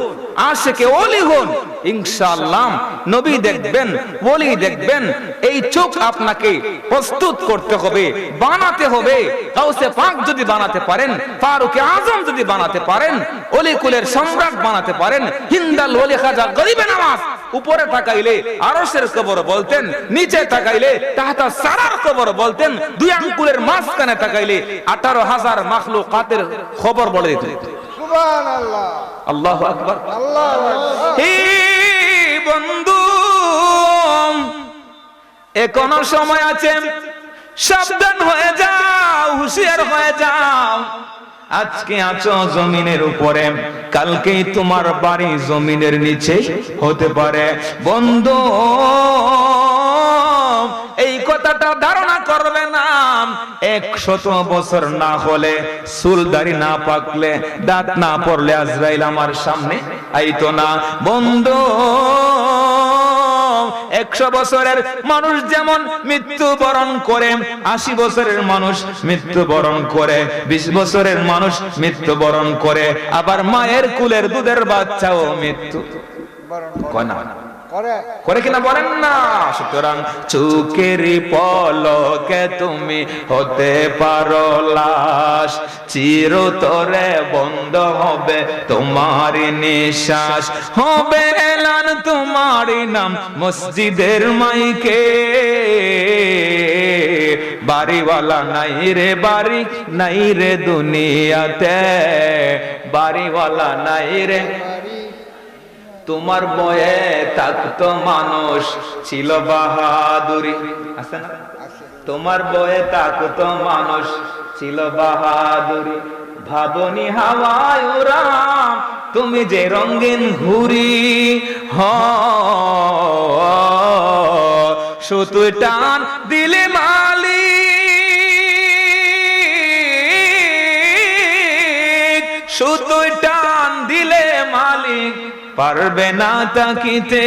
আশিক ওলি হন, ইনশাআল্লাহ নবী দেখবেন, ওলি দেখবেন। এই চোখ আপনাকে প্রস্তুত করতে হবে, বানাতে হবে। গাউসে পাক যদি বানাতে পারেন, ফারুক আজম যদি বানাতে পারেন, ওলি কুলের সম্রাট বানাতে পারেন, হিন্দাল ওলি খাজা গরিবে নামাজ উপরে তাকাইলে আরশের কবর বলতেন, নিচে তাকাইলে তাহতা সারার কবর বলতেন, দুই আঙ্গুলের মাঝখানে তাকাইলে 18,000 মাখলুকাতের খবর বলে দিতেন। সুবহানাল্লাহ। আল্লাহু আকবার। আল্লাহু আকবার। হে বন্ধু, এখনো সময় আছে, সাবধান হয়ে যাও, হুঁশিয়ার হয়ে যাও। আজকে আছো জমিনের উপরে, কালকেই তোমার বাড়ি জমিনের নিচে হতে পারে। বন্ধু, এই কথাটা ধারণা করবে না। 100 বছর না হলে, চুলদাড়ি না পাকলে, দাঁত না পড়লে আজরাইল আমার সামনে আইতো না। বন্ধু, 100 বছরের মানুষ যেমন মৃত্যুবরণ করে, 80 বছরের মানুষ মৃত্যুবরণ করে, 20 বছরের মানুষ মৃত্যুবরণ করে, আবার মায়ের কুলের দুধের বাচ্চাও মৃত্যু কয় না? করে কিনা বলেন না? সুতরাং চোখের পলকে তুমি হতে পারো লাশ, চিরতরে বন্ধ হবে তোমার নিঃশ্বাস, হবে এলান তোমার নাম মসজিদের মাইকে। বাড়িওয়ালা নাই রে বাড়ি, নাই রে দুনিয়াতে, বাড়িওয়ালা নাই রে। তোমার বয়ে থাকতো মানুষ, ছিল বাহাদুরি, আছে না? তোমার বয়ে থাকতো মানুষ, ছিল বাহাদুরি। ভাবনি হাওয়ায় উড়াম, তুমি যে রঙিন ঘুরি, সুতুই টান দিলে মালিক, সুতুই টান দিলে মালিক পারবে না তাকিতে।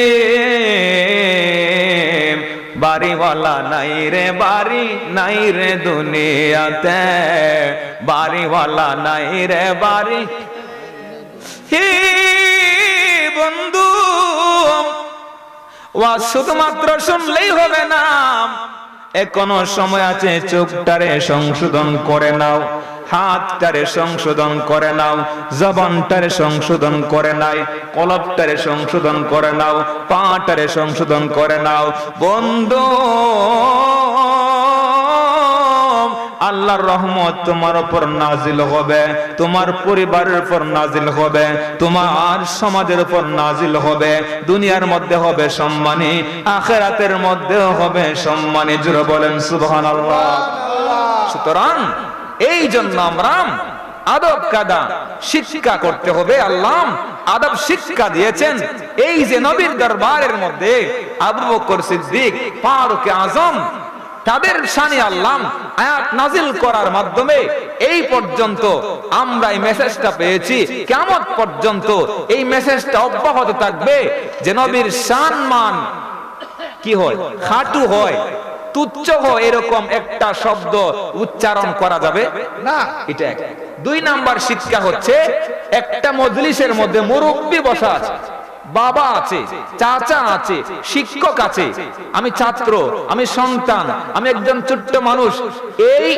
বাড়িওয়ালা নাই রে বাড়ি, নাই রে দুনিয়াতে, বাড়িওয়ালা নাই রে বাড়ি। হে বন্ধু, ওয়াজ শুধুমাত্র শুনলেই হবে না, এখনো সময় আছে। চোখটারে সংশোধন করে নাও, হাতটারে সংশোধন করে নাও, জবানটারে সংশোধন করে নাও, কলবটারে সংশোধন করে নাও, পাটারে সংশোধন করে নাও। বন্ধু, আল্লাহর রহমত তোমার উপর নাজিল হবে, তোমার পরিবারের উপর নাজিল হবে, তোমার সমাজের উপর নাজিল হবে। দুনিয়ার মধ্যে হবে সম্মানী, আখিরাতের মধ্যেও হবে সম্মানী। জোরে বলেন সুবহানাল্লাহ। সুতরাং এই জন্য আমরা আদব কায়দা শিক্ষা করতে হবে। আল্লাহ আদব শিক্ষা দিয়েছেন। এই যে নবীর দরবারের মধ্যে আবু বকর সিদ্দিক, ফারুক আজম, তাদের শানে আল্লাহ আয়াত নাজিল করার মাধ্যমে এই পর্যন্ত আমরা এই মেসেজটা পেয়েছি, কিয়ামত পর্যন্ত এই মেসেজটা অব্যাহত থাকবে যে নবীর সম্মান কি হয়, খাটু হয়, তুচ্ছ হয়, এরকম একটা শব্দ উচ্চারণ করা যাবে না। এটা এক। 2 নাম্বার শিক্ষা হচ্ছে, একটা মজলিসের মধ্যে মুরব্বি বসা আছে, বাবা আছে, চাচা আছে, শিক্ষক আছে, আমি ছাত্র, আমি সন্তান, আমি একজন ছোট্ট মানুষ, এই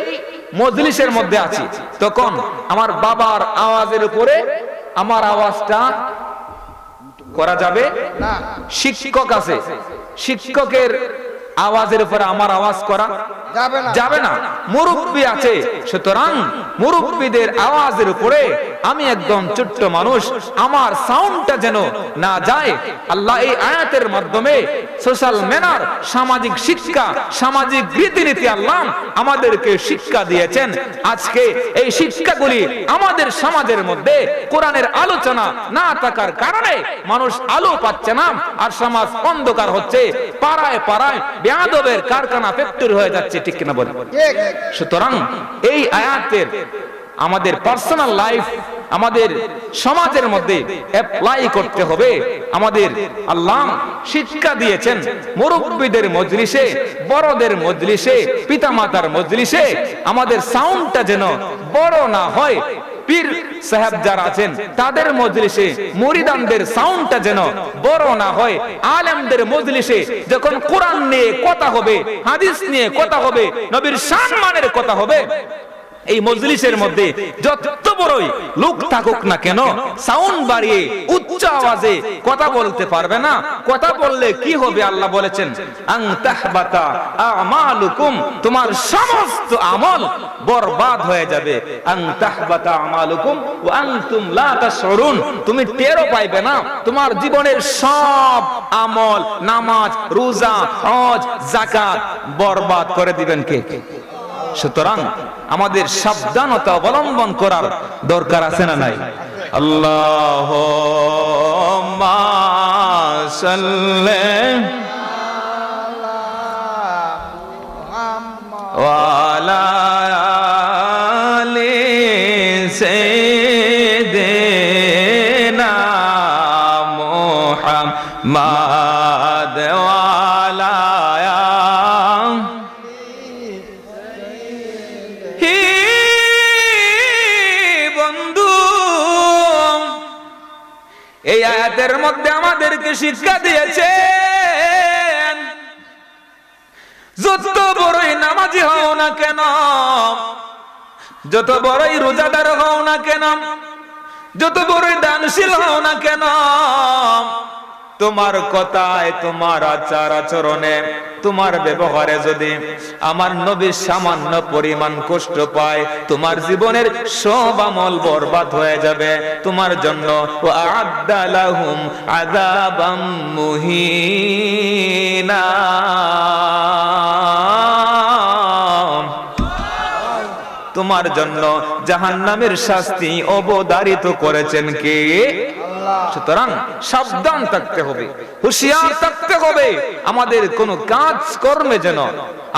মজলিসের মধ্যে আছি। তখন আমার বাবার আওয়াজের উপরে আমার আওয়াজটা করা যাবে না। শিক্ষক আছে, শিক্ষকের আওয়াজের উপরে আমার আওয়াজ করা যাবে না। যাবে না। মুরব্বি আছে, সুতরাং মুরব্বিদের আওয়াজের উপরে আমি একদম ছোট্ট মানুষ, আমার সাউন্ডটা যেন না যায়। আল্লাহ এই আয়াতের মাধ্যমে সোশ্যাল ম্যানার, সামাজিক শিক্ষা, সামাজিক রীতিনীতি আল্লাহ আমাদেরকে শিক্ষা দিয়েছেন। আজকে এই শিক্ষাগুলি আমাদের সমাজের মধ্যে কোরআনের আলোচনা না থাকার কারণে মানুষ আলো পাচ্ছে না, আর সমাজ অন্ধকার হচ্ছে, পাড়ায় পাড়ায় বেয়াদবের কারখানা, ফ্যাক্টরি হয়ে যাচ্ছে, ঠিক কিনা বলেন? ঠিক। সুতরাং এই আয়াতের আমাদের পার্সোনাল লাইফ, আমাদের সমাজের মধ্যে অ্যাপ্লাই করতে হবে। আমাদের আল্লাহ শিক্ষা দিয়েছেন মুরব্বিদের মজলিসে, বড়দের মজলিসে, পিতামাতার মজলিসে আমাদের সাউন্ডটা যেন বড় না হয়। পীর সাহেব যারা আছেন তাদের মজলিসে মুরিদানদের সাউন্ডটা যেন বড় না হয়। আলেমদের মজলিসে যখন কোরআন নিয়ে কথা হবে, হাদিস নিয়ে কথা হবে, নবীর সম্মানের কথা হবে, এই মজলিসের মধ্যে যত বড়ই লোক থাকুক না কেন, সাউন্ড বাড়িয়ে উচ্চ আওয়াজে কথা বলতে পারবে না। কথা বললে কি হবে? আল্লাহ বলেছেন, আন তাহবাতা আমালুকুম, তোমার সমস্ত আমল বরবাদ হয়ে যাবে। আন তাহবাতা আমালুকুম ওয়া আনতুম লা তাশউরুন, তুমি টেরও পাইবে না, তোমার জীবনের সব আমল, নামাজ, রোজা, হজ, যাকাত বরবাদ করে দিবেন কে? সুতরাং আমাদের সাবধানতা অবলম্বন করার দরকার আছে না নাই? আল্লাহুম্মা সাল্লি ওয়া আলা আলি সাইয়্যিদিনা মুহাম্মাদ ওয়া আলা এই আয়াতের মধ্যে আমাদেরকে শিক্ষা দিয়েছেন, যত বড়ই নামাজি হও না কেন, যত বড়ই রোজাদার হও না কেন, যত বড়ই দানশীল হও না কেন, তোমার কথায়, তোমার আচার আচরণে, তোমার ব্যবহারে যদি আমার নবী সামান্য পরিমাণ কষ্ট পায়, তোমার জীবনের সব আমল বরবাদ হয়ে যাবে। তোমার জন্য ওয়া'আদ্দা লাহুম আযাবাম মুহিনা, তোমার জন্য জাহান্নামের শাস্তি অবধারিত করেছেন কে? সুতরাং সাবধান থাকতে হবে, হুঁশিয়ার থাকতে হবে। আমাদের কোন কাজ কর্মে যেন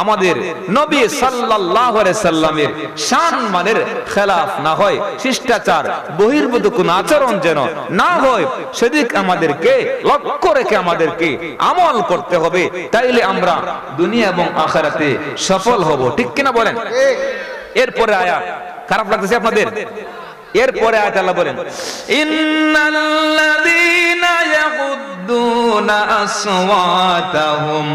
আমাদের নবী সাল্লাল্লাহু আলাইহি সাল্লামের সম্মানের খেলাফ না হয়, শিষ্টাচার বহির্ভূত কোন আচরণ যেন না হয়, সেদিক আমাদেরকে লক্ষ্য রেখে আমাদেরকে আমল করতে হবে। তাইলে আমরা দুনিয়া এবং আখিরাতে সফল হব, ঠিক কিনা বলেন? এরপরে আয়াত খারাপ লাগতেছে আপনাদের? এরপরে আয়াত আল্লাহ বলেন, ইন্নাল্লাযীনা ইয়াগুদ্দুনা আসওয়াতাহুম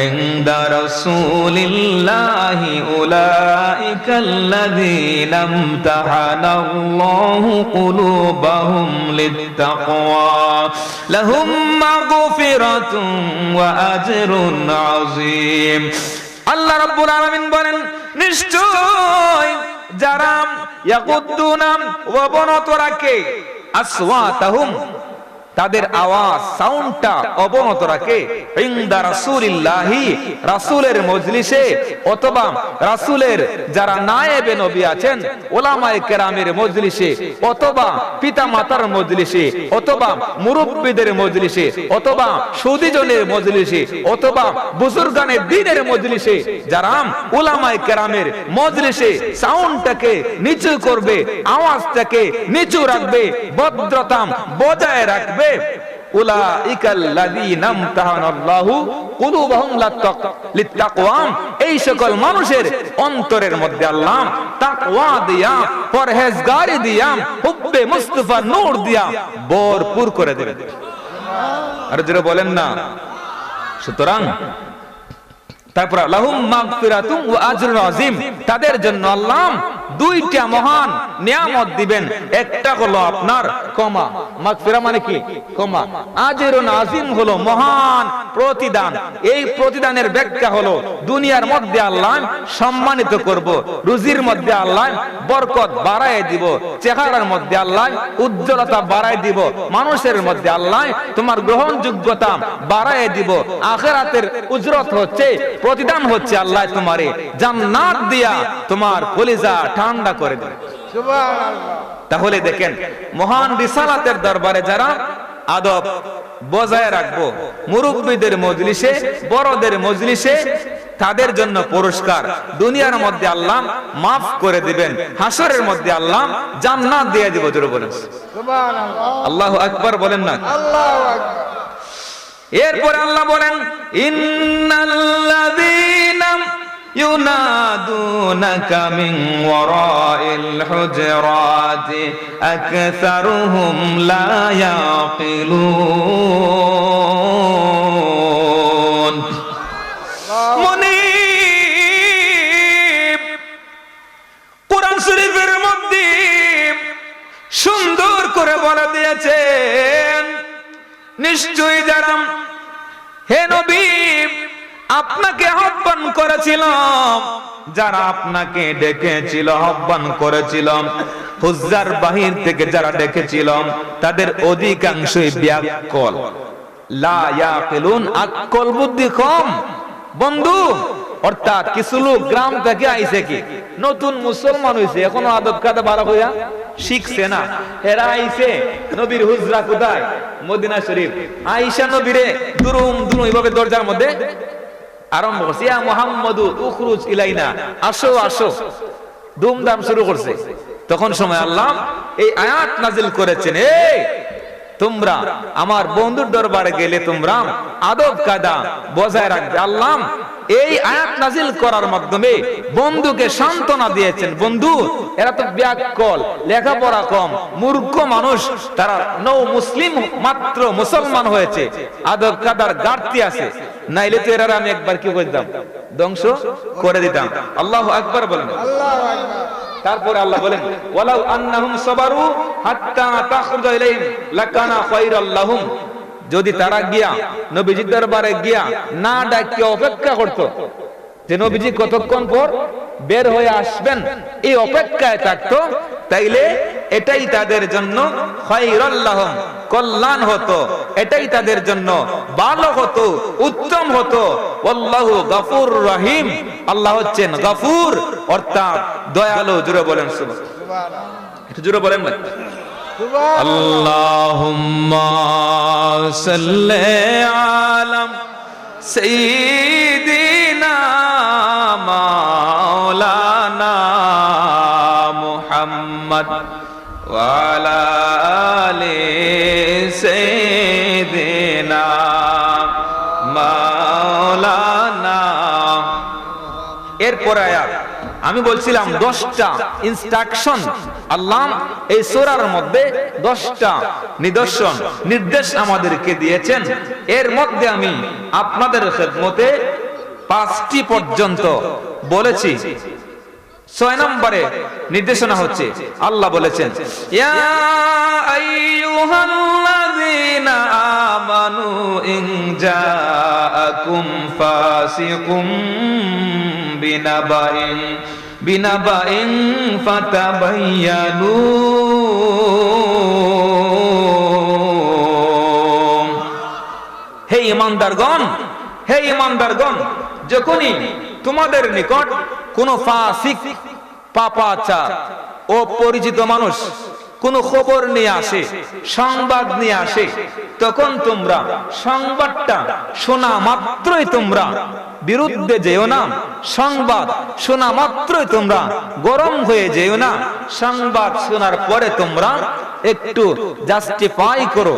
ইনদা রাসূলিল্লাহি উলাইকাল্লাযীনা ইমতাহানাল্লাহু কুলুবাহুম লিত্তাকওয়া লাহুম মাগফিরাতুন ওয়া আজরুন আযীম। আল্লাহ রাব্বুল আলামিন বলেন, নিশ্চয় যারা ইয়াকুদ্দুনা অবনত রাখে আসওয়াতাহুম, তাদের আওয়াজ সাউন্ডটা অবনত রাখে ইনদা রাসূলিল্লাহি, রাসূলের মজলিসে, অথবা রাসূলের যারা নায়েবে নবী আছেন উলামায়ে কেরামের মজলিসে, অথবা পিতামাতার মজলিসে, অথবা মুরব্বিদের মজলিসে, অথবা সুদীজনের মজলিসে, অথবা বুজুর্গানে দ্বীনের মজলিসে, যারা উলামায়ে কেরামের মজলিসে সাউন্ডটাকে নিচু করবে, আওয়াজটাকে নিচু রাখবে, ভদ্রতা বজায় রাখবে, উলাইকাল্লাযীনা ইমতাহানাল্লাহু কুলুবাহুম লিত্তাকওয়া, এই সকল মানুষের অন্তরের মধ্যে আল্লাহ তাকওয়া দিয়া, পরহেজগারি দিয়া, হুব্বে মুস্তাফা নূর দিয়া ভরপুর করে দেবেন। আর যারা বলেন না, সুতরাং তারপর লাহুম মাগফিরাতুম ওয়া আজরুন আযীম, তাদের জন্য আল্লাহ দুইটা মহান নিয়ামত দিবেন। একটা হলো আপনার ক্ষমা, মাগফিরা মানে কি? ক্ষমা। আজরুন আযীম হলো মহান প্রতিদান। এই প্রতিদানের ব্যাখ্যা হলো দুনিয়ার মধ্যে আল্লাহ সম্মানিত করব, রুজির মধ্যে আল্লাহ বরকত বাড়ায় দিব, চেহারার মধ্যে আল্লাহ উজ্জ্বলতা বাড়ায় দিব, মানুষের মধ্যে আল্লাহ তোমার গ্রহণযোগ্যতা বাড়ায় দিব। আখিরাতের উজরত হচ্ছে, প্রতিদান হচ্ছে আল্লাহ তোমারে জান্নাত দিয়া তোমার কলিজা ঠান্ডা করে দেবে। সুবহানাল্লাহ। তাহলে দেখেন, মহান রিসালাতের দরবারে যারা আদব বজায় রাখবো, মুরব্বিদের মজলিসে, বড়দের মজলিসে, তাদের জন্য পুরস্কার দুনিয়ার মধ্যে আল্লাহ মাফ করে দিবেন, হাসরের মধ্যে আল্লাহ জান্নাত দিয়ে দিব। জোরে বলেন সুবহানাল্লাহ। আল্লাহু আকবার বলেন না? আল্লাহু আকবার। এরপর আল্লাহ বলেন ইন্নাল্লাযীনা ইউনাদুনাকা মিন ওয়ারাইল হুজুরাতি আকসারুহুম লা ইয়াকিলুন। মুনিব কোরআন শরীফের মধ্যে সুন্দর করে বলে দিয়েছেন, নিশ্চয়ই যারা হে নবী আপনাকে আহ্বান করেছিলাম, যারা আপনাকে ডেকেছিল, আহ্বান করেছিলাম, হুজ্জার বাহির থেকে যারা ডেকেছিলাম, তাদের অধিকাংশই ব্যাককল, লা ইয়াকিলুন, আকল বুদ্ধি কম। বন্ধু, অর্থাৎ কিছু লোক গ্রাম থেকে আইছে, কি নতুন মুসলমান হইছে, এখনো আদব কায়দা বাড়া হইয়া শিখছে না। এরা আইছে নবীর হুজরা কোথায়? মদিনা শরীফ। আয়েশা নবীরে দুরুম দুরুম এইভাবে দরজার মধ্যে আরম্ভ করছে, ইয়া মুহাম্মাদু উখরুজ ইলাইনা, আসো আসো, ধুমধাম শুরু করছে। তখন সময় আল্লাহ এই আয়াত নাজিল করেছেন, এই তোমরা আমার বন্ধুর দরবারে গেলে তোমরা আদব কায়দা বজায় রাখবে। আল্লাহ এই আয়াত নাজিল করার মাধ্যমে বন্ধুকে সান্ত্বনা দিয়েছেন, বন্ধু এরা তো ব্যাককল, লেখাপড়া কম, মূর্খ মানুষ, তারা নৌ মুসলিম মাত্র মুসলমান হয়েছে, আদব কায়দার ঘাটতি আছে, নাইলে তো এরা আমি একবার কি করে দিতাম, ধ্বংস করে দিতাম। আল্লাহু আকবার বলেন। আল্লাহু আকবার। তারপরে আল্লাহ বলেন ওয়ালাউ আন্নাহুম সাবারু হাত্তা তাখরুজা ইলাইহিম লাকানা খায়রাল লাহুম, যদি তারা গিয়া নবীজির দরবারে গিয়া না ডাকে অপেক্ষা করত যে নবীজি কতক্ষণ পর বের হয়ে আসবেন, এই অপেক্ষায় থাকতো, তাইলে এটাই তাদের জন্য খায়রাল লাহুম, কল্যাণ হতো, এটাই তাদের জন্য ভালো হতো, উত্তম হতো। আল্লাহু গফুর রহিম, আল্লাহ হচ্ছেন গফুর অর্থাৎ দয়ালু। জোরে বলেন সুবহানাল্লাহ, একটু জোরে বলেন না? আল্লাহুম্মা সাল্লি আলা সাইয়্যিদিনা মাওলানা মুহাম্মদ ওয়া আলা আলি সাইয়্যিদিনা মাওলানা। এরপর আয়াত আমি বলছিলাম 10টা ইনস্ট্রাকশন আল্লাহ এই সূরার মধ্যে 10টা নিদর্শন নির্দেশ আমাদেরকে দিয়েছেন। এর মধ্যে আমি আপনাদের খেদমতে 5টি পর্যন্ত বলেছি। 6 নম্বরে নির্দেশনা হচ্ছে, আল্লাহ বলেছেন ইয়া আইয়ুহাল্লাযীনা আমানু ইন জাআকুম ফাসিকুম বিনাবাইন ফাতাবায়ানু হে ঈমানদারগণ, যখনই তোমাদের নিকট কোন ফাসিক, পাপাচার, অপরিচিত মানুষ কোন খবর নিয়ে আসে, সংবাদ নিয়ে আসে, তখন তোমরা সংবাদটা শোনা মাত্রই তোমরা বিরুদ্ধে যেও না। সংবাদ শোনা মাত্রই তোমরা গরম হয়ে যেও না। সংবাদ শোনার পরে তোমরা একটু জাস্টিফাই করো,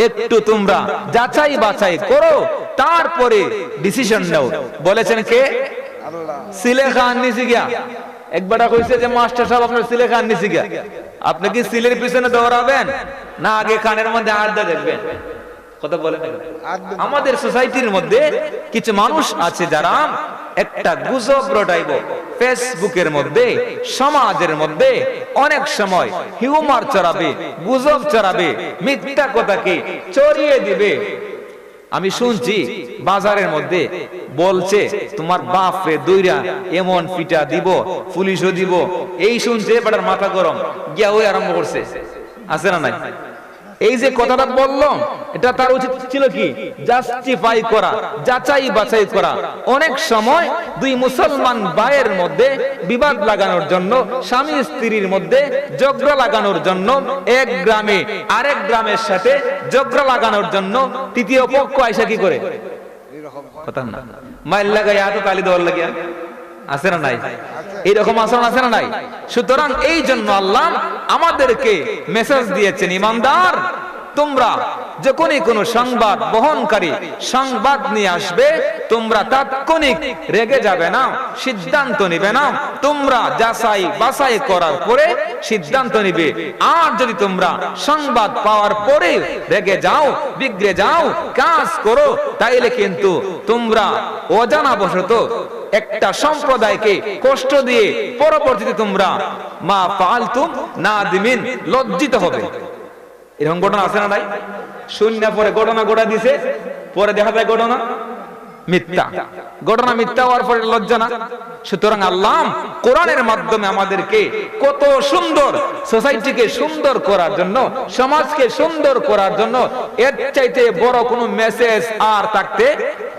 একটু তোমরা যাচাই বাছাই করো, তারপরে ডিসিশন নাও। বলেছেন কে? আল্লাহ। সিলে খান নিছি গিয়া একবার কইছে যে মাস্টার সাহেব আপনার সিলে খান নিছি গিয়া। আপনি কি সিলের পিছনে দৌড়াবেন না আগে কানের মধ্যে আড্ডা দেখবেন? কথা বলেন। আমাদের সোসাইটির মধ্যে কিছু মানুষ আছে যারা একটা গুজব রটাইব ফেসবুকের মধ্যে, সমাজের মধ্যে অনেক সময় হিউমার চড়াবে, গুজব চড়াবে, মিথ্যা কথাকে ছড়িয়ে দিবে। আমি শুনছি বাজারের মধ্যে বলছে তোমার বাপরে দইরা এমন পিটা দিব, পুলিশও দিব। এই শুনছে এবার মাথা গরম গিয়া ওই আরম্ভ করছে। আছে না নাই? এই যে কথাটা বললাম, এটা তার উচিত ছিল কি? জাস্টিফাই করা, যাচাই বাছাই করা। অনেক সময় দুই মুসলমান ভাইয়ের মধ্যে বিবাদ লাগানোর জন্য, স্বামী স্ত্রীর মধ্যে ঝগড়া লাগানোর জন্য, এক গ্রামে আরেক গ্রামের সাথে ঝগড়া লাগানোর জন্য তৃতীয় পক্ষ আইসা কি করে? কথা না মাইল লাগাই হাতে তালি দেওয়ার লাগিয়া। আছে না নাই? এইরকম আচরণ আছে না নাই? সুতরাং এই জন্য আল্লাহ আমাদেরকে মেসেজ দিয়েছেন, ঈমানদার তোমরা যখনই কোনো সংবাদ বহনকারী সংবাদ নিয়ে আসবে, তোমরা তাৎক্ষণিক রেগে যাবে না, সিদ্ধান্ত নিবে না। তোমরা যাচাই বাছাই করার পরে সিদ্ধান্ত নিবে। আর যদি তোমরা সংবাদ পাওয়ার পরে রেগে যাও, বিগড়ে যাও, কাজ করো, তাইলে কিন্তু তোমরা অজানাবশত একটা সম্প্রদায়কে কষ্ট দিয়ে পরবর্তীতে তোমরা মা ফালতুম নাদিমিন, লজ্জিত হবে। এরকম ঘটনা আছে না নাই? শূন্য পরে ঘটনা ঘটা দিছে, পরে দেখা যায় ঘটনা মিথ্যা। ঘটনা মিথ্যা হওয়ার পরে লজ্জা না? সুতরাং আল্লাহ কোরআনের মাধ্যমে আমাদেরকে কত সুন্দর সোসাইটিকে সুন্দর করার জন্য, সমাজকে সুন্দর করার জন্য এর চাইতে বড় কোনো মেসেজ আর থাকতে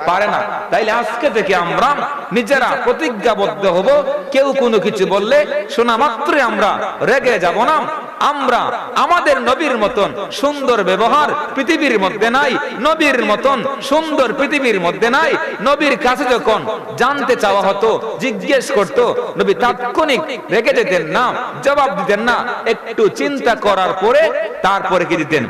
পারে না। তাইলে আজকে থেকে আমরা নিজেরা প্রতিজ্ঞাবদ্ধ হব, কেউ কোনো কিছু বললে শোনা মাত্রই আমরা রেগে যাব না। আমরা আমাদের নবীর মতন সুন্দর ব্যবহার পৃথিবীর মধ্যে নাই, নবীর মতন সুন্দর পৃথিবীর মধ্যে নাই। নবীর কাছে যখন জানতে চাওয়া হতো, জিজ্ঞেস করতো, নবী তাৎক্ষণিক রেগে যেতেন না, জবাব দিতেন না, একটু চিন্তা করার পরে তারপরে কি দিতেন?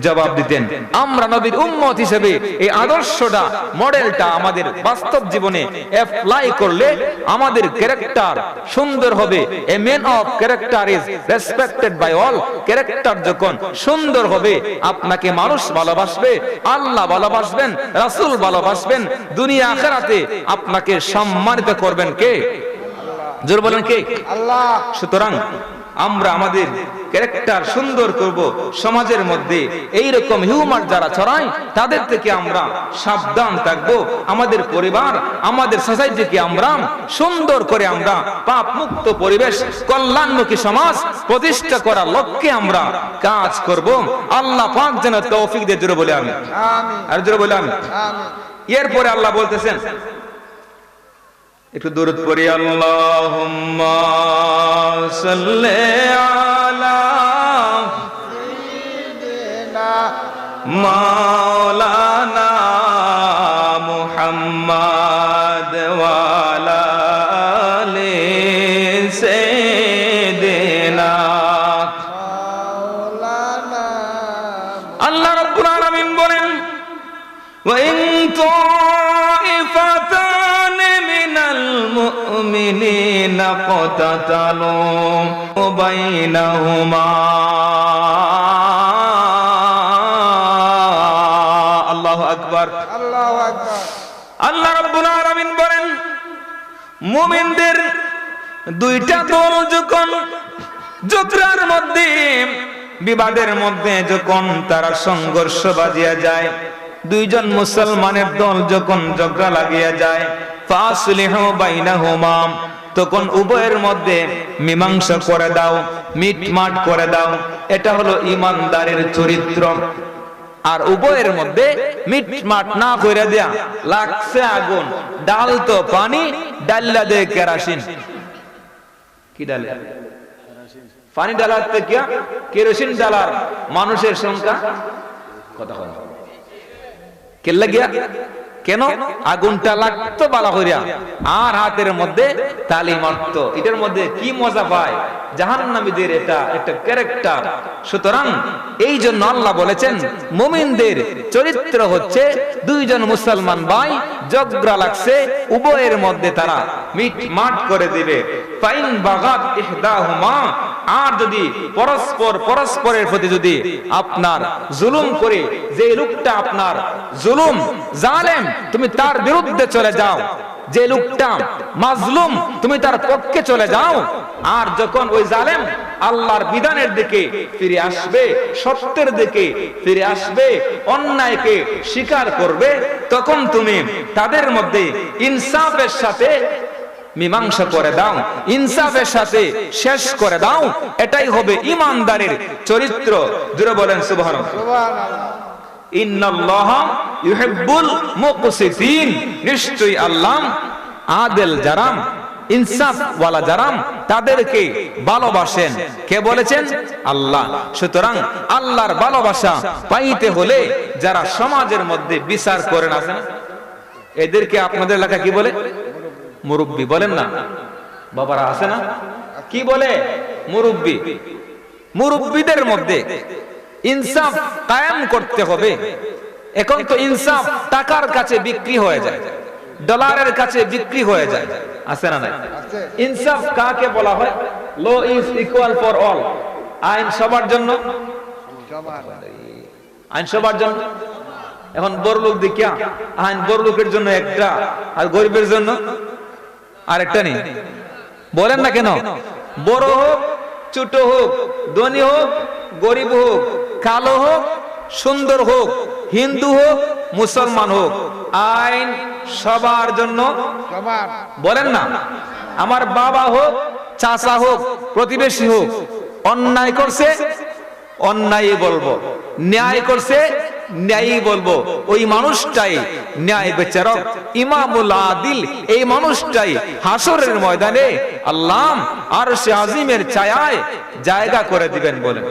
জবাব দিতেন। আমরা নবীর উম্মত হিসেবে এই আদর্শটা, মডেলটা আমাদের বাস্তব জীবনে অ্যাপ্লাই করলে আমাদের ক্যারেক্টার সুন্দর হবে। A man of character is respected by all. Character যখন সুন্দর হবে, আপনাকে মানুষ ভালোবাসবে, আল্লাহ ভালোবাসবেন, রাসূল ভালোবাসবেন, দুনিয়া আখিরাতে আপনাকে সম্মানিত করবেন কে? জোর বলেন কে? আল্লাহ। সুতরাং আমরা আমাদের ক্যারেক্টার সুন্দর করব, সমাজের মধ্যে এই রকম হিউমার যারা ছড়ায় তাদের থেকে আমরা সাবধান থাকব। আমাদের পরিবার, আমাদের সোসাইটিকে আমরা সুন্দর করে আমরা পাপ মুক্ত পরিবেশ, কল্যাণমুখী সমাজ প্রতিষ্ঠা করার লক্ষ্যে আমরা কাজ করব। আল্লাহ পাক যেন তৌফিক দেয়। জোরে বলে আমিন। আমিন। আর জোরে বলে আমিন। আমিন। এরপরে আল্লাহ বলতেছেন, একটু দরুদ পড়ি, আল্লাহুম্মা সাল্লি আলা সাইয়্যিদিনা মাওলানা মুহাম্মাদ ওয়া আলা আলি সাইয়্যিদিনা মাওলানা। আল্লাহ রাব্বুল আলামিন বলেন, ওয়া ইন তাইফাতান মিনাল মুমিনিনা ক্বাতাতালু বাইনাহুমা। আল্লাহু আকবার। আল্লাহু আকবার। আল্লাহ রাব্বুল আলামিন বলেন, মুমিনদের দুইটা দল যখন ঝগড়ার মধ্যে, বিবাদের মধ্যে যখন তারা সংঘর্ষ বাজিয়া যায়, দুইজন মুসলমানের দল যখন ঝগড়া লাগিয়া যায়, ফাসলিহু বাইনাহুমা, তখন উভয়ের মধ্যে মীমাংসা করে দাও, মিটমাট করে দাও। এটা হলো ঈমানদারের চরিত্র। আর উভয়ের মধ্যে মিটমাট না করে দেয়া, লাগছে আগুন, ডাল তো পানি, ডাল্লা দে কেরাসিন। কি ডালে? পানি ডালার থেকে কেরোসিন ডালার মানুষের সংখ্যা কথা কথা কেল্লা গিয়া কেন? আগুনটা লাগতো বালা করিয়া আর হাতের মধ্যে তালি মারতো। এটার মধ্যে কি মজা পায় জাহান্নামীদের, এটা একটা ক্যারেক্টার। সুতরাং এই জন্য আল্লাহ বলেছেন মুমিনদের চরিত্র হচ্ছে দুইজন মুসলমান ভাই, ঝগড়া লাগছে, উভয়ের মধ্যে তারা মিটমাট করে দিবে। ফাইন বাগাত ইহদাহুমা, আর যদি পরস্পরের প্রতি যদি আপনার জুলুম করে, যে লোকটা আপনার জুলুম জালেম, তুমি তার বিরুদ্ধে চলে যাও, যে লোকটা মাজলুম তুমি তার পক্ষে চলে যাও। আর যখন ওই জালেম আল্লাহর বিধানের দিকে ফিরে আসবে, সত্যের দিকে ফিরে আসবে, অন্যায়কে স্বীকার করবে, তখন তুমি তাদের মধ্যে ইনসাফের সাথে মীমাংসা করে দাও, ইনসাফের সাথে শেষ করে দাও। এটাই হবে ঈমানদারের চরিত্র। জোরে বলেন সুবহানাল্লাহ। সুবহানাল্লাহ। ইন্নাল্লাহা ইউহিব্বুল মুকসিতিন, নিশ্চয়ই আল্লাহ আদেল যারা, ইনসাফ ওয়ালা যারা, তাদেরকে ভালোবাসেন। কে বলেছেন? আল্লাহ। সুতরাং আল্লাহর ভালোবাসা পাইতে হলে যারা সমাজের মধ্যে বিচার করেন, আছেন এদেরকে আপনাদের এলাকা কি বলে? মুরব্বি বলেন না? বাবারা আছে না? কি বলে? মুরব্বি। মুরব্বিদের মধ্যে ইনসাফ কায়েম করতে হবে। এখন তো ইনসাফ টাকার কাছে বিক্রি হয়ে যায়, ডলারের কাছে বিক্রি হয়ে যায়, আছে না নাই? ইনসাফ কাকে বলা হয়? Law is equal for all, আইন সবার জন্য, আইন সবার জন্য। এখন বড় লোক দেখিয়া আইন বড় লোকের জন্য একটা, আর গরিবের জন্য আরেকটা নেই। বলেন না কেন? বড় হোক ছোট হোক, ধনী হোক গরিব হোক, কালো হোক সুন্দর হোক, হিন্দু হোক মুসলমান হোক, আইন সবার জন্য। বলেন না? আমার বাবা হোক, চাচা হোক, প্রতিবেশী হোক, অন্যায় করছে অন্যায় বলবো, ন্যায় করছে ন্যায় বলবো। ওই মানুষটাই ন্যায় বিচারক, ইমামুল আদিল। এই মানুষটাই হাসরের ময়দানে আল্লাহ আরশে আজিমের ছায়ায় জায়গা করে দিবেন। বলেন